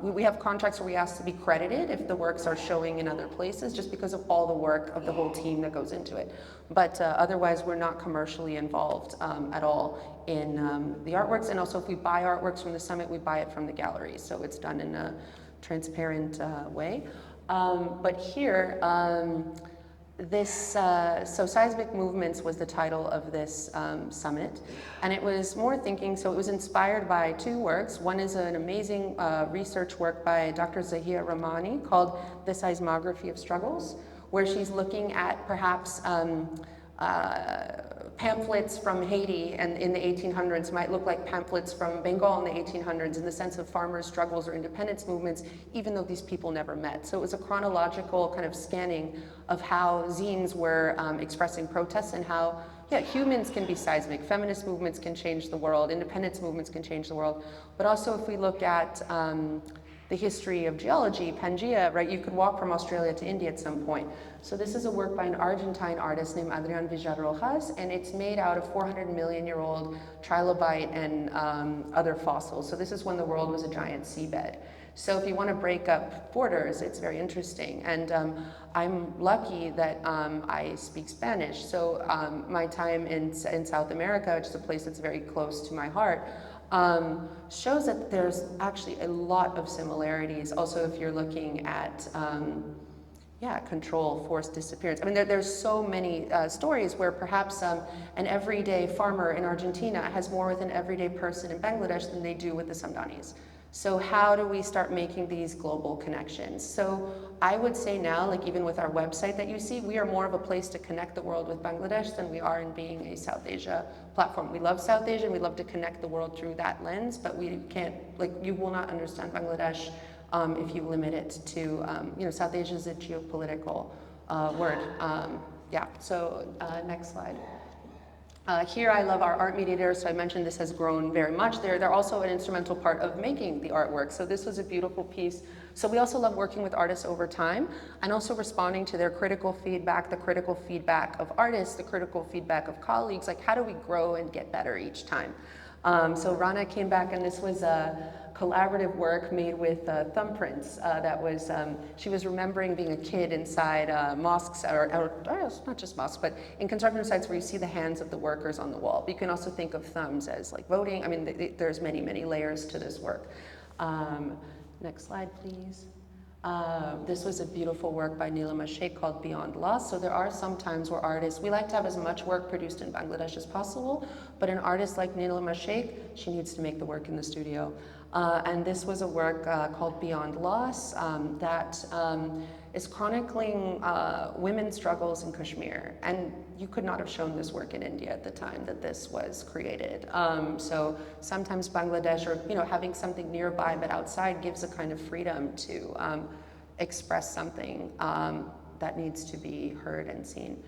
We have contracts where we ask to be credited if the works are showing in other places, just because of all the work of the whole team that goes into it. But otherwise, we're not commercially involved at all in the artworks. And also, if we buy artworks from the summit, we buy it from the galleries. So it's done in a transparent way. But here, so Seismic Movements was the title of this summit, and it was more thinking, so it was inspired by two works. One is an amazing research work by Dr. Zahia Rahmani called The Seismography of Struggles, where she's looking at perhaps pamphlets from Haiti and in the 1800s might look like pamphlets from Bengal in the 1800s in the sense of farmers' struggles or independence movements, even though these people never met. So it was a chronological kind of scanning of how zines were expressing protests and how, yeah, humans can be seismic, feminist movements can change the world, independence movements can change the world. But also if we look at the history of geology, Pangaea, right? You could walk from Australia to India at some point. So this is a work by an Argentine artist named Adrián Villarrojas, and it's made out of 400 million-year-old trilobite and other fossils. So this is when the world was a giant seabed. So if you want to break up borders, it's very interesting. And I'm lucky that I speak Spanish. So my time in South America, which is a place that's very close to my heart, shows that there's actually a lot of similarities. Also, if you're looking at, control, forced disappearance. I mean, there's so many stories where perhaps an everyday farmer in Argentina has more with an everyday person in Bangladesh than they do with the Samdanis. So how do we start making these global connections? So I would say now, like even with our website that you see, we are more of a place to connect the world with Bangladesh than we are in being a South Asia platform. We love South Asia, and we love to connect the world through that lens, but we can't, like, you will not understand Bangladesh if you limit it to, South Asia is a geopolitical word. So next slide. Here I love our art mediators, so I mentioned this has grown very much. They're also an instrumental part of making the artwork, so this was a beautiful piece. So we also love working with artists over time and also responding to their critical feedback, the critical feedback of artists, the critical feedback of colleagues, like how do we grow and get better each time? So Rana came back, and this was a collaborative work made with thumbprints. She was remembering being a kid inside mosques, or not just mosques, but in construction sites where you see the hands of the workers on the wall. But you can also think of thumbs as like voting. I mean, there's many, many layers to this work. Next slide, please. This was a beautiful work by Neelima Sheikh called Beyond Loss. So there are some times where artists, we like to have as much work produced in Bangladesh as possible, but an artist like Neelima Sheikh, she needs to make the work in the studio. And this was a work called Beyond Loss that is chronicling women's struggles in Kashmir. And you could not have shown this work in India at the time that this was created. So sometimes Bangladesh, or having something nearby but outside, gives a kind of freedom to express something that needs to be heard and seen.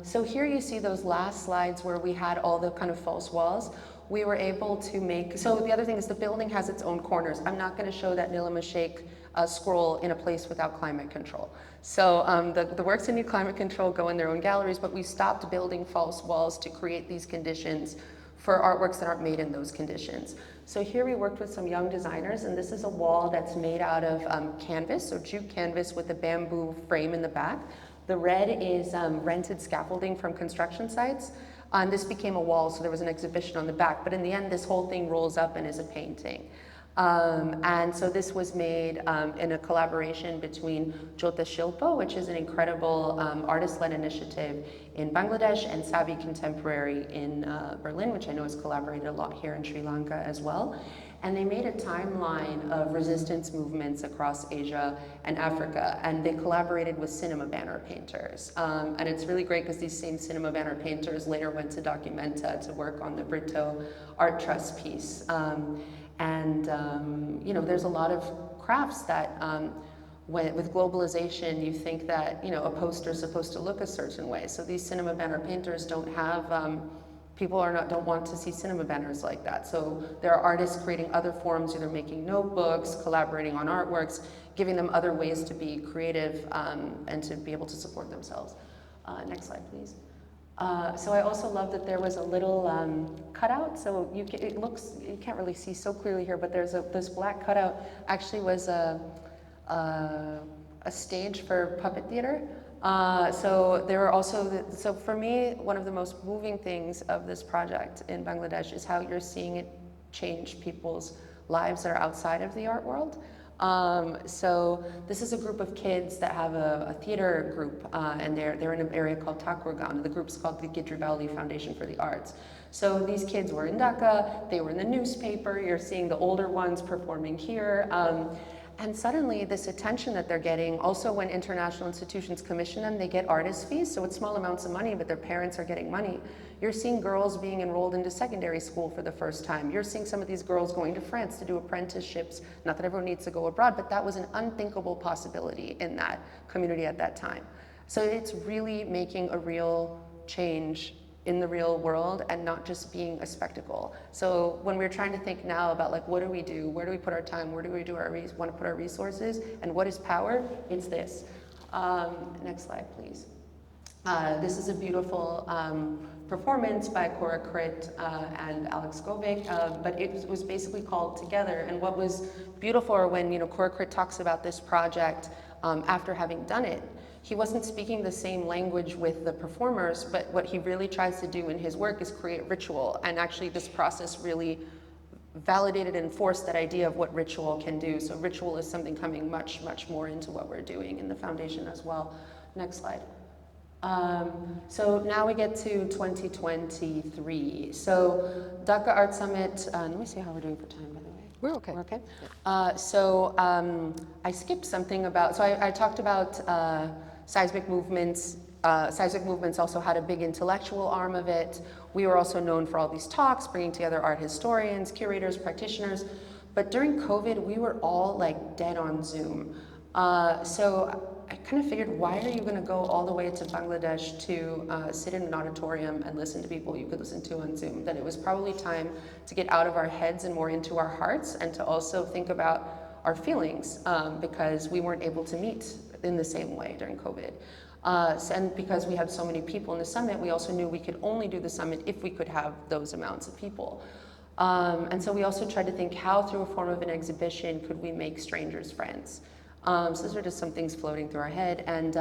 So here you see those last slides where we had all the kind of false walls. We were able to make, so the other thing is the building has its own corners. I'm not going to show that Neelima Sheikh scroll in a place without climate control. So the works that need climate control go in their own galleries, but we stopped building false walls to create these conditions for artworks that aren't made in those conditions. So here we worked with some young designers, and this is a wall that's made out of canvas, so jute canvas with a bamboo frame in the back. The red is rented scaffolding from construction sites. And this became a wall, so there was an exhibition on the back. But in the end, this whole thing rolls up and is a painting. And so this was made in a collaboration between Jyota Shilpa, which is an incredible artist-led initiative in Bangladesh, and Sabi Contemporary in Berlin, which I know has collaborated a lot here in Sri Lanka as well. And they made a timeline of resistance movements across Asia and Africa, and they collaborated with cinema banner painters. And it's really great because these same cinema banner painters later went to Documenta to work on the Brito Art Trust piece. There's a lot of crafts that with globalization, you think that a poster is supposed to look a certain way. So these cinema banner painters don't have people don't want to see cinema banners like that. So there are artists creating other forms, either making notebooks, collaborating on artworks, giving them other ways to be creative and to be able to support themselves. Next slide, please. So I also love that there was a little cutout. So you can't really see so clearly here, but this black cutout actually was a stage for puppet theater. So there were also, so for me, one of the most moving things of this project in Bangladesh is how you're seeing it change people's lives that are outside of the art world. So this is a group of kids that have a theater group, and they're in an area called Thakurgaon. The group's called the Gidrivalli Foundation for the Arts. So these kids were in Dhaka, they were in the newspaper, you're seeing the older ones performing here. And suddenly this attention that they're getting, also when international institutions commission them, they get artist fees, so it's small amounts of money, but their parents are getting money. You're seeing girls being enrolled into secondary school for the first time. You're seeing some of these girls going to France to do apprenticeships. Not that everyone needs to go abroad, but that was an unthinkable possibility in that community at that time. So it's really making a real change in the real world and not just being a spectacle. So when we're trying to think now about like, what do we do? Where do we put our time? Where do we want to put our resources? And what is power? It's this. Next slide, please. This is a beautiful performance by Cora Crit and Alex Govik, but it was basically called Together. And what was beautiful when Cora Crit talks about this project after having done it, he wasn't speaking the same language with the performers, but what he really tries to do in his work is create ritual. And actually this process really validated and enforced that idea of what ritual can do. So ritual is something coming much, much more into what we're doing in the foundation as well. Next slide. So now we get to 2023. So Dhaka Art Summit, let me see how we're doing for time, by the way. We're okay. We're okay? Yeah. I skipped something about, so I talked about seismic movements. Seismic movements also had a big intellectual arm of it. We were also known for all these talks, bringing together art historians, curators, practitioners. But during COVID, we were all like dead on Zoom. So I kind of figured, why are you going to go all the way to Bangladesh to sit in an auditorium and listen to people you could listen to on Zoom? That it was probably time to get out of our heads and more into our hearts, and to also think about our feelings, because we weren't able to meet in the same way during COVID. And because we had so many people in the summit, we also knew we could only do the summit if we could have those amounts of people. And so we also tried to think, how through a form of an exhibition could we make strangers friends? So those are just some things floating through our head. And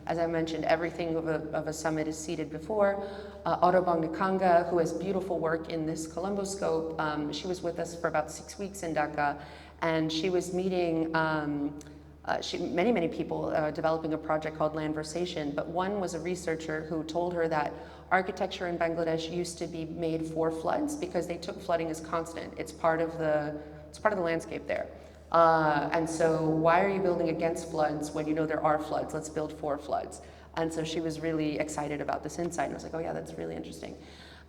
as I mentioned, everything of a summit is seated before. Aurobang Nikanga, who has beautiful work in this Colombo scope, she was with us for about 6 weeks in Dhaka, and she was meeting many people developing a project called Landversation, but one was a researcher who told her that architecture in Bangladesh used to be made for floods because they took flooding as constant. It's part of the landscape there. And so why are you building against floods when you know there are floods? Let's build for floods. And so she was really excited about this insight, and I was like, oh yeah, that's really interesting.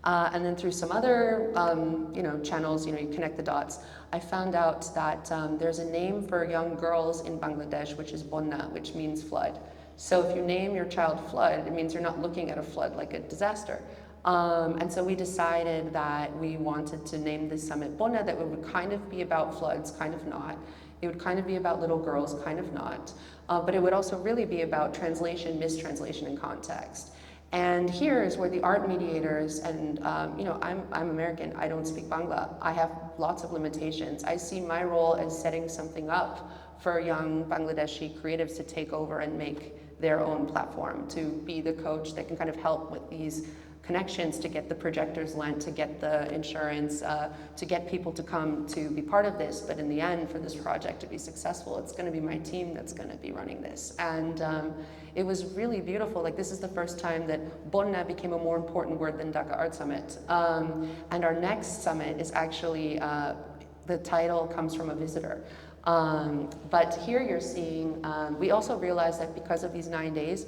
And then through some other channels, you connect the dots, I found out that there's a name for young girls in Bangladesh, which is Bonna, which means flood. So if you name your child Flood, it means you're not looking at a flood like a disaster. And so we decided that we wanted to name this summit Bonna, that it would kind of be about floods, kind of not. It would kind of be about little girls, kind of not. But it would also really be about translation, mistranslation, and context. And here is where the art mediators, and I'm American, I don't speak Bangla. I have lots of limitations. I see my role as setting something up for young Bangladeshi creatives to take over and make their own platform, to be the coach that can kind of help with these connections, to get the projectors lent, to get the insurance, to get people to come to be part of this. But in the end, for this project to be successful, it's going to be my team that's going to be running this. And it was really beautiful. Like, this is the first time that Bonna became a more important word than Dhaka Art Summit. And our next summit is actually, the title comes from a visitor. But here you're seeing, we also realized that because of these 9 days,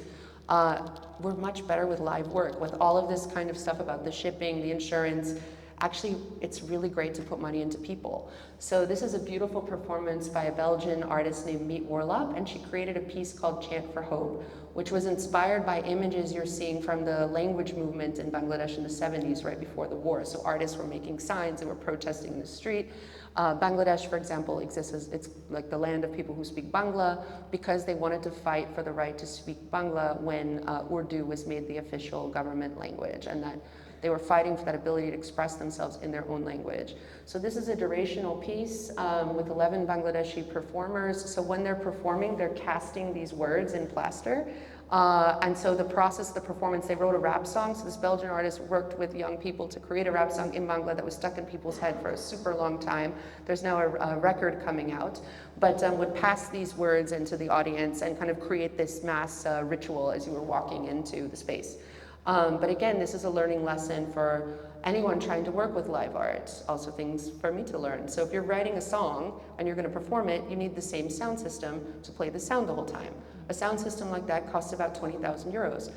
we're much better with live work, with all of this kind of stuff about the shipping, the insurance. Actually, it's really great to put money into people. So this is a beautiful performance by a Belgian artist named Meet Warlop, and she created a piece called Chant for Hope, which was inspired by images you're seeing from the language movement in Bangladesh in the 70s, right before the war. So artists were making signs, they were protesting in the street. Bangladesh, for example, exists as, it's like the land of people who speak Bangla, because they wanted to fight for the right to speak Bangla when Urdu was made the official government language, and that they were fighting for that ability to express themselves in their own language. So this is a durational piece with 11 Bangladeshi performers. So when they're performing, they're casting these words in plaster. And so the process of the performance, they wrote a rap song. So this Belgian artist worked with young people to create a rap song in Bangla that was stuck in people's head for a super long time. There's now a record coming out, but would pass these words into the audience and kind of create this mass ritual as you were walking into the space. But again, this is a learning lesson for anyone trying to work with live art, also things for me to learn. So if you're writing a song and you're going to perform it, you need the same sound system to play the sound the whole time. A sound system like that costs about 20,000 euros,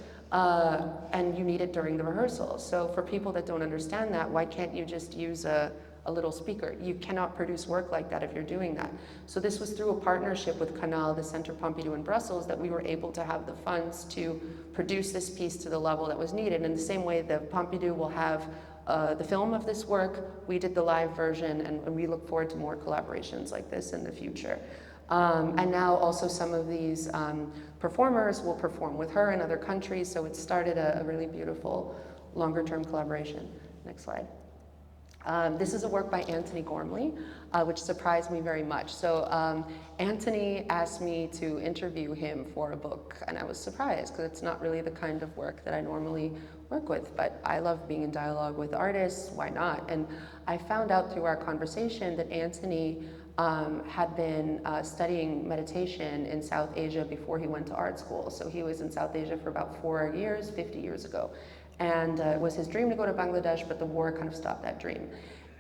and you need it during the rehearsal. So for people that don't understand that, why can't you just use a little speaker? You cannot produce work like that if you're doing that. So this was through a partnership with KALÀ, the Centre Pompidou in Brussels, that we were able to have the funds to produce this piece to the level that was needed. In the same way, the Pompidou will have the film of this work, we did the live version, and we look forward to more collaborations like this in the future. And now also some of these performers will perform with her in other countries, so it started a really beautiful longer-term collaboration. Next slide. This is a work by Anthony Gormley, which surprised me very much. So Anthony asked me to interview him for a book, and I was surprised because it's not really the kind of work that I normally work with, but I love being in dialogue with artists, why not? And I found out through our conversation that Anthony had been studying meditation in South Asia before he went to art school. So he was in South Asia for about 4 years, 50 years ago. And it was his dream to go to Bangladesh, but the war kind of stopped that dream.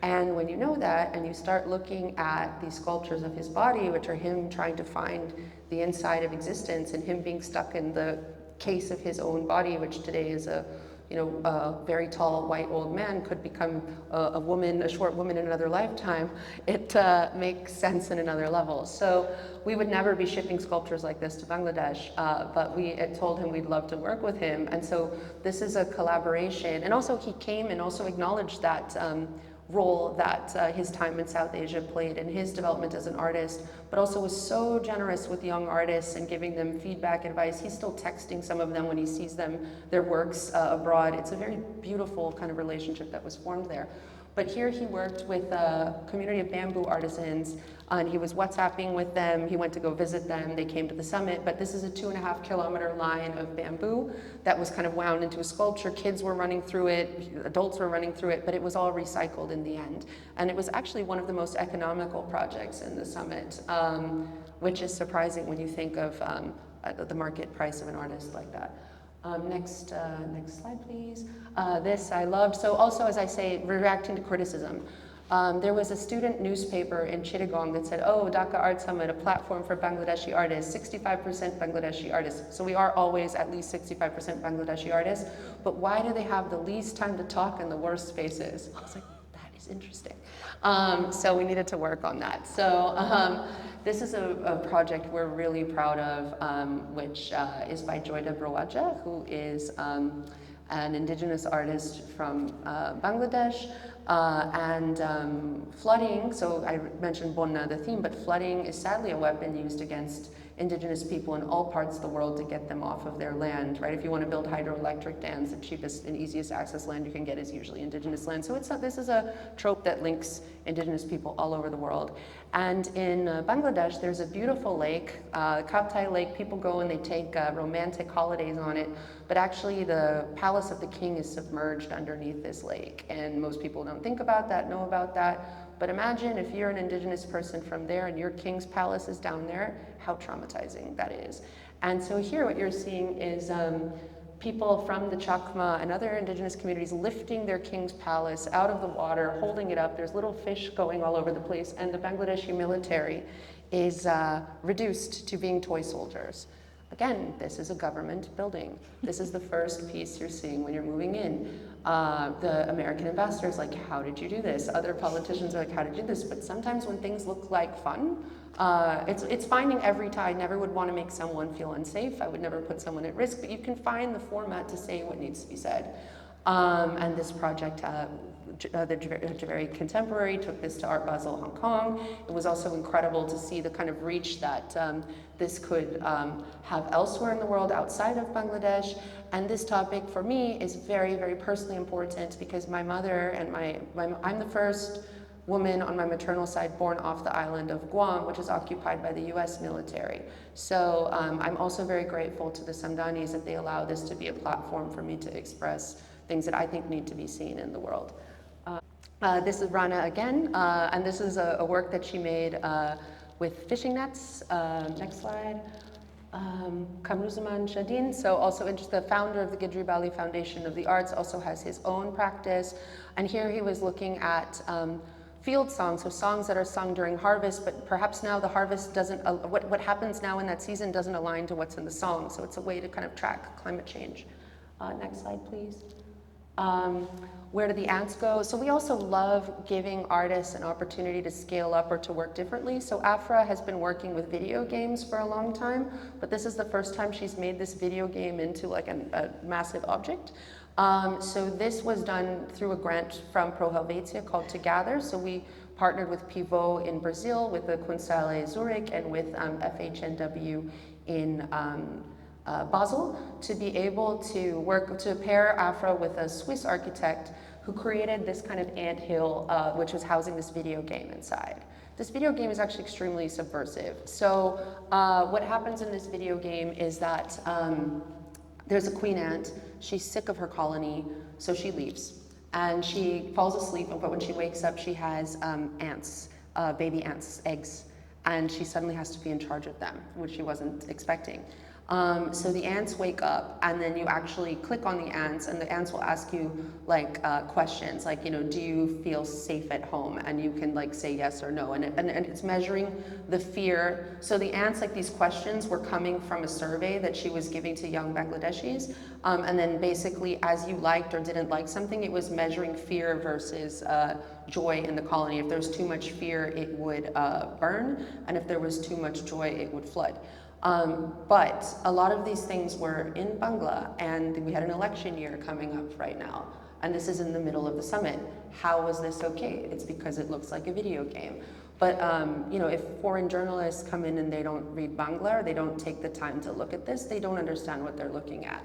And when you know that, and you start looking at these sculptures of his body, which are him trying to find the inside of existence, and him being stuck in the case of his own body, which today is a a very tall white old man could become a woman, a short woman in another lifetime, it makes sense in another level. So we would never be shipping sculptures like this to Bangladesh, but we told him we'd love to work with him. And so this is a collaboration. And also he came and also acknowledged that role that his time in South Asia played in his development as an artist, but also was so generous with young artists and giving them feedback, advice. He's still texting some of them when he sees them, their works abroad. It's a very beautiful kind of relationship that was formed there. But here he worked with a community of bamboo artisans, and he was WhatsApping with them. He went to go visit them. They came to the summit, but this is a 2.5 kilometer line of bamboo that was kind of wound into a sculpture. Kids were running through it, adults were running through it, but it was all recycled in the end. And it was actually one of the most economical projects in the summit, which is surprising when you think of the market price of an artist like that. Next slide, please. This I loved. So also, as I say, reacting to criticism. There was a student newspaper in Chittagong that said, oh, Dhaka Art Summit, a platform for Bangladeshi artists, 65% Bangladeshi artists. So we are always at least 65% Bangladeshi artists, but why do they have the least time to talk in the worst spaces? I was like, that is interesting. So we needed to work on that. So this is a project we're really proud of, which is by Joyda Brawaja, who is an indigenous artist from Bangladesh. Flooding, so I mentioned Bonna, the theme, but flooding is sadly a weapon used against indigenous people in all parts of the world to get them off of their land, right? If you want to build hydroelectric dams, the cheapest and easiest access land you can get is usually indigenous land. So this is a trope that links indigenous people all over the world. And in Bangladesh, there's a beautiful lake, Kaptai Lake. People go and they take romantic holidays on it, but actually the palace of the king is submerged underneath this lake. And most people don't think about that, know about that. But imagine if you're an indigenous person from there and your king's palace is down there, how traumatizing that is. And so here what you're seeing is people from the Chakma and other indigenous communities lifting their king's palace out of the water, holding it up. There's little fish going all over the place, and the Bangladeshi military is reduced to being toy soldiers. Again, this is a government building. This is the first piece you're seeing when you're moving in. The American ambassador is like, how did you do this? Other politicians are like, how did you do this? But sometimes when things look like fun, it's finding every tie. I never would want to make someone feel unsafe. I would never put someone at risk, but you can find the format to say what needs to be said. And this project, the very contemporary, took this to Art Basel, Hong Kong. It was also incredible to see the kind of reach that this could have elsewhere in the world outside of Bangladesh. And this topic for me is very, very personally important because my mother and I'm the first woman on my maternal side born off the island of Guam, which is occupied by the US military. So I'm also very grateful to the Samdanis that they allow this to be a platform for me to express things that I think need to be seen in the world. This is Rana again, and this is a work that she made with fishing nets. Next slide. Kamruzaman Shadin, so also the founder of the Gidri Bali Foundation of the Arts, also has his own practice. And here he was looking at field songs, so songs that are sung during harvest, but perhaps now the harvest doesn't, what happens now in that season doesn't align to what's in the song. So it's a way to kind of track climate change. Next slide, please. Where do the ants go? So we also love giving artists an opportunity to scale up or to work differently. So Afra has been working with video games for a long time, but this is the first time she's made this video game into like a massive object. So this was done through a grant from Pro Helvetia called Together. So we partnered with Pivot in Brazil, with the Kunsale Zurich, and with FHNW in Basel, to be able to work, to pair Afra with a Swiss architect who created this kind of anthill, which was housing this video game inside. This video game is actually extremely subversive. So what happens in this video game is that there's a queen ant. She's sick of her colony, so she leaves. And she falls asleep, but when she wakes up, she has ants, baby ants, eggs, and she suddenly has to be in charge of them, which she wasn't expecting. So the ants wake up, and then you actually click on the ants, and the ants will ask you like questions, like, you know, do you feel safe at home? And you can like say yes or no, and it's measuring the fear. So the ants, like these questions were coming from a survey that she was giving to young Bangladeshis, and then basically as you liked or didn't like something, it was measuring fear versus joy in the colony. If there was too much fear, it would burn, and if there was too much joy, it would flood. But a lot of these things were in Bangla, and we had an election year coming up right now, and this is in the middle of the summit. How was this okay? It's because it looks like a video game. But you know, if foreign journalists come in and they don't read Bangla, or they don't take the time to look at this, they don't understand what they're looking at.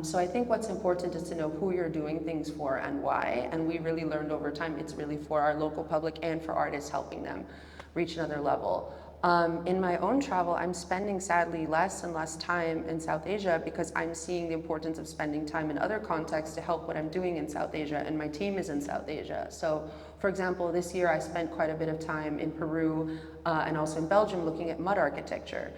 So I think what's important is to know who you're doing things for and why, and we really learned over time it's really for our local public and for artists, helping them reach another level. In my own travel, I'm spending sadly less and less time in South Asia because I'm seeing the importance of spending time in other contexts to help what I'm doing in South Asia, and my team is in South Asia. So for example, this year I spent quite a bit of time in Peru and also in Belgium looking at mud architecture.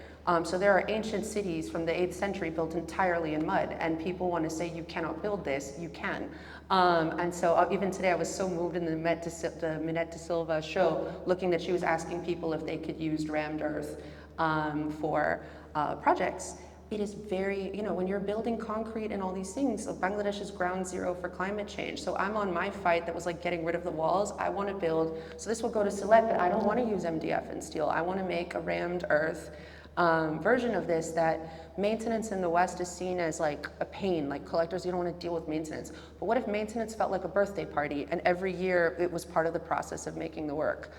So there are ancient cities from the 8th century built entirely in mud, and people want to say you cannot build this, you can. And so even today I was so moved in the Minette de Silva show, looking that she was asking people if they could use rammed earth for projects. It is very, you know, when you're building concrete and all these things, Bangladesh is ground zero for climate change. So I'm on my fight that was like getting rid of the walls. I want to build, so this will go to Sylhet, but I don't want to use MDF and steel. I want to make a rammed earth version of this, that maintenance in the West is seen as like a pain, like collectors, you don't want to deal with maintenance. But what if maintenance felt like a birthday party and every year it was part of the process of making the work?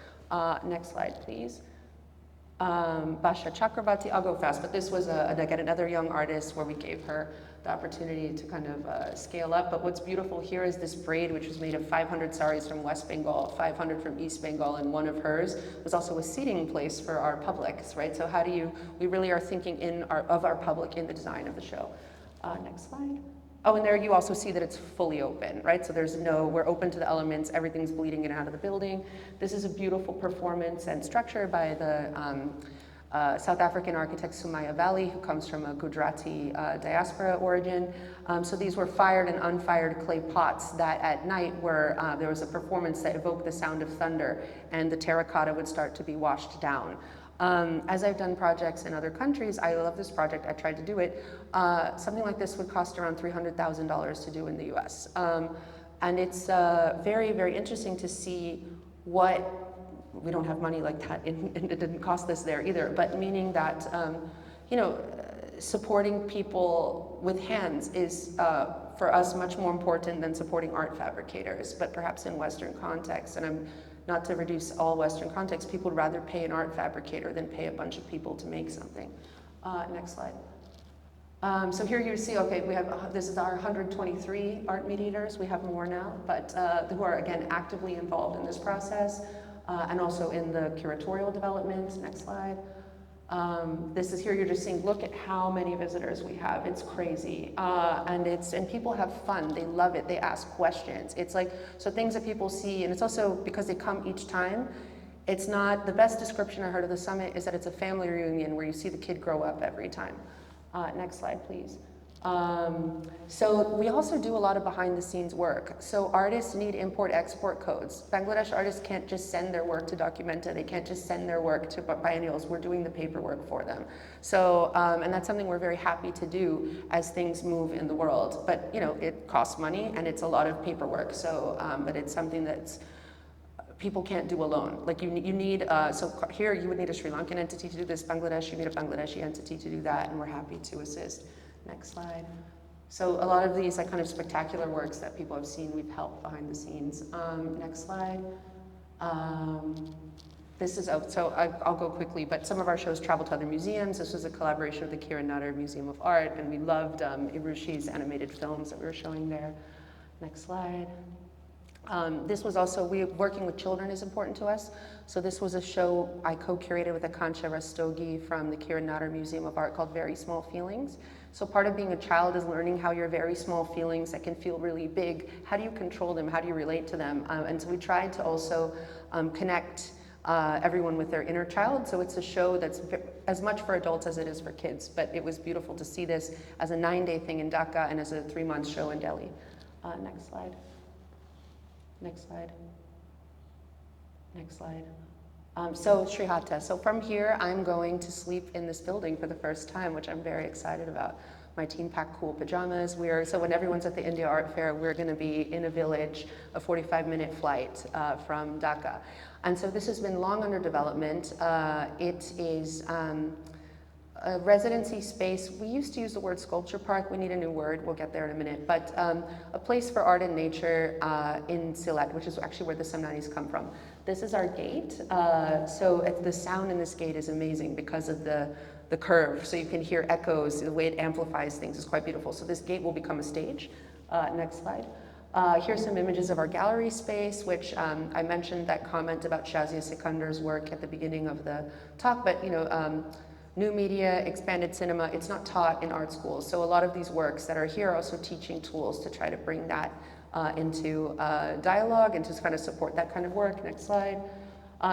Next slide, please. Basha Chakrabarti, I'll go fast, but this was again another young artist where we gave her the opportunity to kind of scale up. But what's beautiful here is this braid, which was made of 500 saris from West Bengal, 500 from East Bengal, and one of hers was also a seating place for our publics, right? So how do you, we really are thinking of our public in the design of the show. Next slide. Oh, and there you also see that it's fully open, right? So there's no, we're open to the elements, everything's bleeding in and out of the building. This is a beautiful performance and structure by the South African architect Sumaya Valley, who comes from a Gujarati diaspora origin. So these were fired and unfired clay pots that at night were, there was a performance that evoked the sound of thunder, and the terracotta would start to be washed down. As I've done projects in other countries, I love this project, I tried to do it. Something like this would cost around $300,000 to do in the US. And it's very, very interesting to see what, we don't have money like that, and it didn't cost this there either, but meaning that, you know, supporting people with hands is, for us, much more important than supporting art fabricators, but perhaps in Western context, and I'm not to reduce all Western context, people would rather pay an art fabricator than pay a bunch of people to make something. Next slide. So here you see, okay, we have, this is our 123 art mediators. We have more now, but who are, again, actively involved in this process, and also in the curatorial development. Next slide. This is here, you're just seeing, look at how many visitors we have. It's crazy. And people have fun, they love it, they ask questions. It's like, so things that people see, and it's also because they come each time. It's not, the best description I heard of the summit is that it's a family reunion where you see the kid grow up every time. Next slide, please. So we also do a lot of behind the scenes work. So artists need import-export codes. Bangladesh artists can't just send their work to Documenta. They can't just send their work to biennials. We're doing the paperwork for them. So, and that's something we're very happy to do as things move in the world. But, you know, it costs money and it's a lot of paperwork. So, but it's something that's, people can't do alone. Like you need, so here you would need a Sri Lankan entity to do this, Bangladesh, you need a Bangladeshi entity to do that, and we're happy to assist. Next slide. So a lot of these like kind of spectacular works that people have seen, we've helped behind the scenes. Next slide. This is out, so I'll go quickly, but some of our shows travel to other museums. This was a collaboration with the Kiran Nader Museum of Art, and we loved Irushi's animated films that we were showing there. Next slide. This was also, working with children is important to us. So this was a show I co-curated with Akansha Rastogi from the Kiran Nader Museum of Art called Very Small Feelings. So part of being a child is learning how your very small feelings that can feel really big, how do you control them, how do you relate to them? And so we tried to also connect everyone with their inner child. So it's a show that's as much for adults as it is for kids, but it was beautiful to see this as a 9-day thing in Dhaka and as a 3-month show in Delhi. Next slide. Next slide. Next slide. So Srihatta. So from here, I'm going to sleep in this building for the first time, which I'm very excited about. My team packed cool pajamas. So when everyone's at the India Art Fair, we're going to be in a village, a 45-minute flight from Dhaka. And so this has been long under development. It is a residency space. We used to use the word sculpture park. We need a new word. We'll get there in a minute. But a place for art and nature in Sylhet, which is actually where the Samdanis come from. This is our gate. So the sound in this gate is amazing because of the curve. So you can hear echoes. The way it amplifies things is quite beautiful. So this gate will become a stage. Next slide. Here's some images of our gallery space, which I mentioned that comment about Shazia Sikandar's work at the beginning of the talk, but new media, expanded cinema, it's not taught in art schools. So a lot of these works that are here are also teaching tools to try to bring that into dialogue and to kind of support that kind of work. Next slide.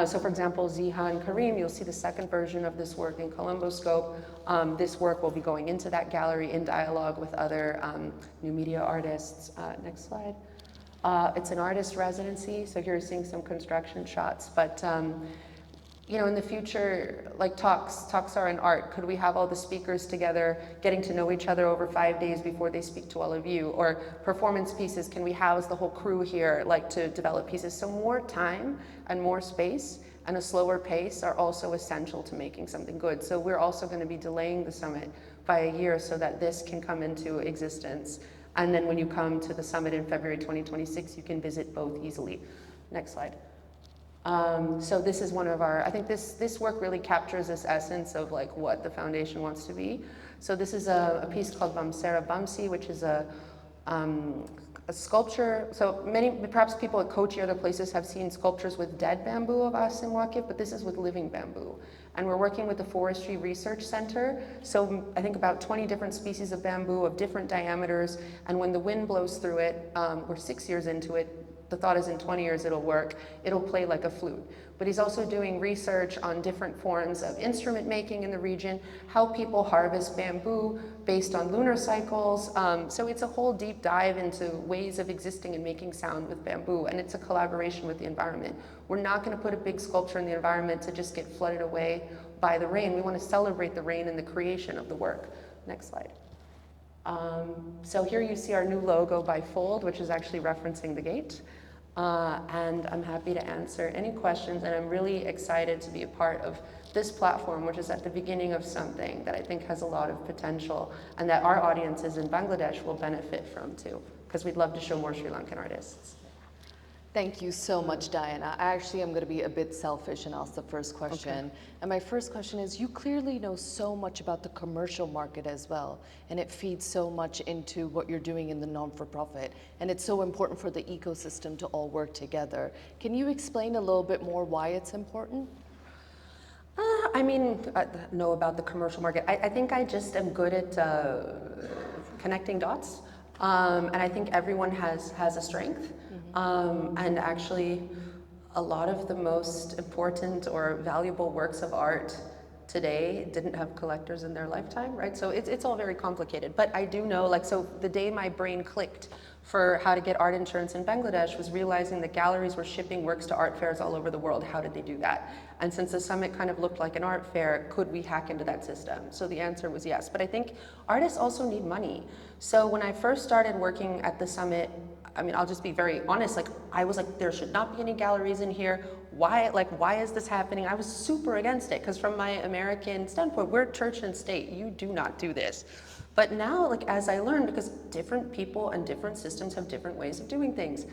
So for example, Zihan Karim, you'll see the second version of this work in Colombo Scope. This work will be going into that gallery in dialogue with other new media artists. Next slide. It's an artist residency, so here you're seeing some construction shots, but in the future, like talks are an art. Could we have all the speakers together, getting to know each other over 5 days before they speak to all of you? Or performance pieces, can we house the whole crew here, like to develop pieces? So more time and more space and a slower pace are also essential to making something good. So we're also going to be delaying the summit by a year so that this can come into existence. And then when you come to the summit in February 2026, you can visit both easily. Next slide. So this is one of our, I think this work really captures this essence of like what the foundation wants to be. So this is a piece called Vamsera Bamsi, which is a sculpture. So perhaps people at Kochi or other places have seen sculptures with dead bamboo of Asim Waqif, but this is with living bamboo. And we're working with the Forestry Research Center. So I think about 20 different species of bamboo of different diameters. And when the wind blows through it, we're 6 years into it. The thought is in 20 years it'll work. It'll play like a flute. But he's also doing research on different forms of instrument making in the region, how people harvest bamboo based on lunar cycles. So it's a whole deep dive into ways of existing and making sound with bamboo, and it's a collaboration with the environment. We're not going to put a big sculpture in the environment to just get flooded away by the rain. We want to celebrate the rain and the creation of the work. Next slide. So here you see our new logo by Fold, which is actually referencing the gate. And I'm happy to answer any questions, and I'm really excited to be a part of this platform, which is at the beginning of something that I think has a lot of potential and that our audiences in Bangladesh will benefit from too, because we'd love to show more Sri Lankan artists. Thank you so much, Diana. I actually am going to be a bit selfish and ask the first question. Okay. And my first question is, you clearly know so much about the commercial market as well, and it feeds so much into what you're doing in the non-for-profit, and it's so important for the ecosystem to all work together. Can you explain a little bit more why it's important? I know about the commercial market. I think I just am good at connecting dots, and I think everyone has a strength. And actually, a lot of the most important or valuable works of art today didn't have collectors in their lifetime, right? So it's all very complicated. But I do know, so the day my brain clicked for how to get art insurance in Bangladesh was realizing that galleries were shipping works to art fairs all over the world. How did they do that? And since the summit kind of looked like an art fair, could we hack into that system? So the answer was yes. But I think artists also need money. So when I first started working at the summit, I'll just be very honest, I was like, there should not be any galleries in here. Why is this happening? I was super against it, because from my American standpoint, we're church and state. You do not do this. But now, as I learned, because different people and different systems have different ways of doing things,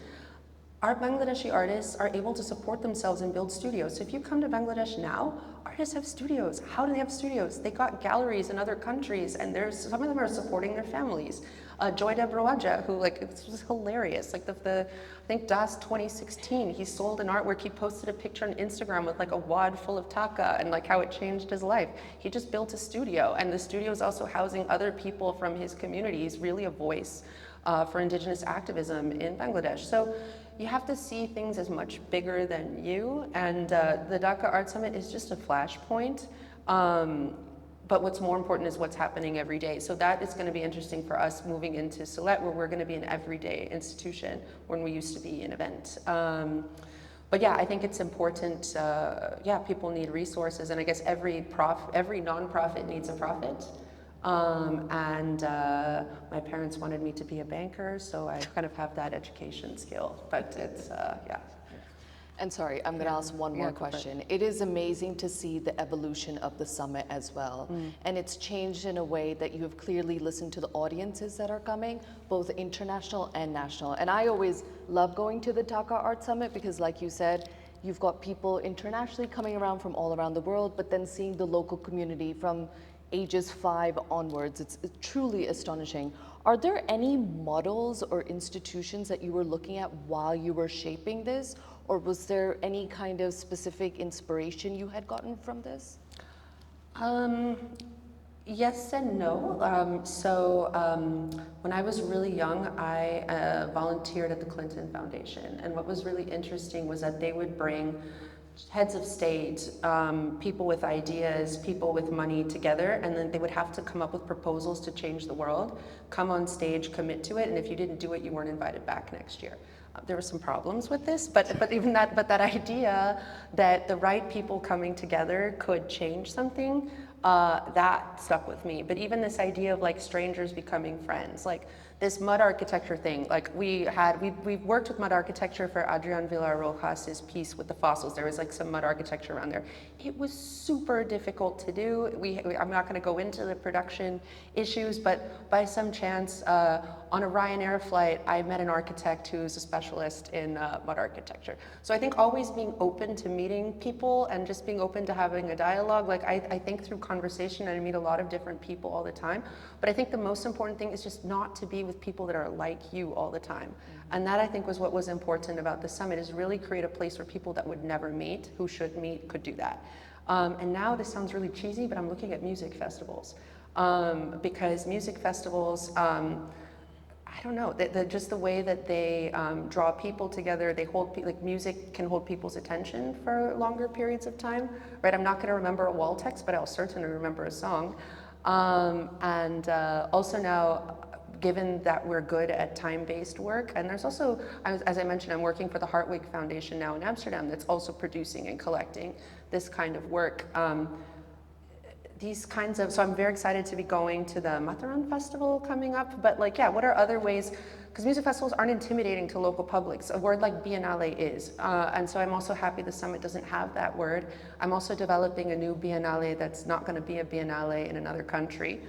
our Bangladeshi artists are able to support themselves and build studios. So if you come to Bangladesh now, artists have studios. How do they have studios? They got galleries in other countries, and some of them are supporting their families. Joyda Brawaja, who it was hilarious. I think DAS 2016, he sold an artwork. He posted a picture on Instagram with a wad full of taka and how it changed his life. He just built a studio, and the studio is also housing other people from his community. He's really a voice for indigenous activism in Bangladesh. So, you have to see things as much bigger than you, and the Dhaka Art Summit is just a flashpoint. But what's more important is what's happening every day. So that is going to be interesting for us moving into Sylhet, where we're going to be an everyday institution when we used to be an event. But yeah, I think it's important. Yeah, people need resources, and I guess every nonprofit needs a profit. My parents wanted me to be a banker, so I kind of have that education skill. But it's yeah. And sorry, I'm going to ask one more question. It is amazing to see the evolution of the summit as well. And it's changed in a way that you have clearly listened to the audiences that are coming, both international and national. And I always love going to the Dhaka Art Summit because, like you said, you've got people internationally coming around from all around the world, but then seeing the local community from ages 5 onwards. It's truly astonishing. Are there any models or institutions that you were looking at while you were shaping this? Or was there any kind of specific inspiration you had gotten from this? Yes and no. When I was really young, I volunteered at the Clinton Foundation. And what was really interesting was that they would bring heads of state, people with ideas, people with money together, and then they would have to come up with proposals to change the world, come on stage, commit to it, and if you didn't do it, you weren't invited back next year. There were some problems with this, but that idea that the right people coming together could change something, that stuck with me. But even this idea of like strangers becoming friends, like this mud architecture thing, like we've worked with mud architecture for Adrian Villar-Rojas's piece with the fossils. There was like some mud architecture around there. It was super difficult to do. I'm not going to go into the production issues, but by some chance, on a Ryanair flight, I met an architect who's a specialist in mud architecture. So I think always being open to meeting people and just being open to having a dialogue. Like I think through conversation, I meet a lot of different people all the time. But I think the most important thing is just not to be with people that are like you all the time. And that I think was what was important about the summit, is really create a place where people that would never meet, who should meet, could do that. And now this sounds really cheesy, but I'm looking at music festivals. Because music festivals, I don't know, just the way that they draw people together, they hold, like music can hold people's attention for longer periods of time, right? I'm not going to remember a wall text, but I'll certainly remember a song. Also now, given that we're good at time-based work, and there's also, as I mentioned, I'm working for the Hartwig Foundation now in Amsterdam that's also producing and collecting this kind of work. So I'm very excited to be going to the Mataran Festival coming up, but like, yeah, what are other ways, because music festivals aren't intimidating to local publics. A word like Biennale is, and so I'm also happy the summit doesn't have that word. I'm also developing a new Biennale that's not going to be a Biennale in another country,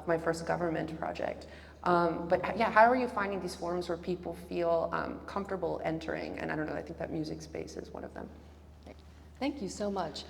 my first government project. But yeah, how are you finding these forums where people feel comfortable entering? And I don't know, I think that music space is one of them. Thank you so much.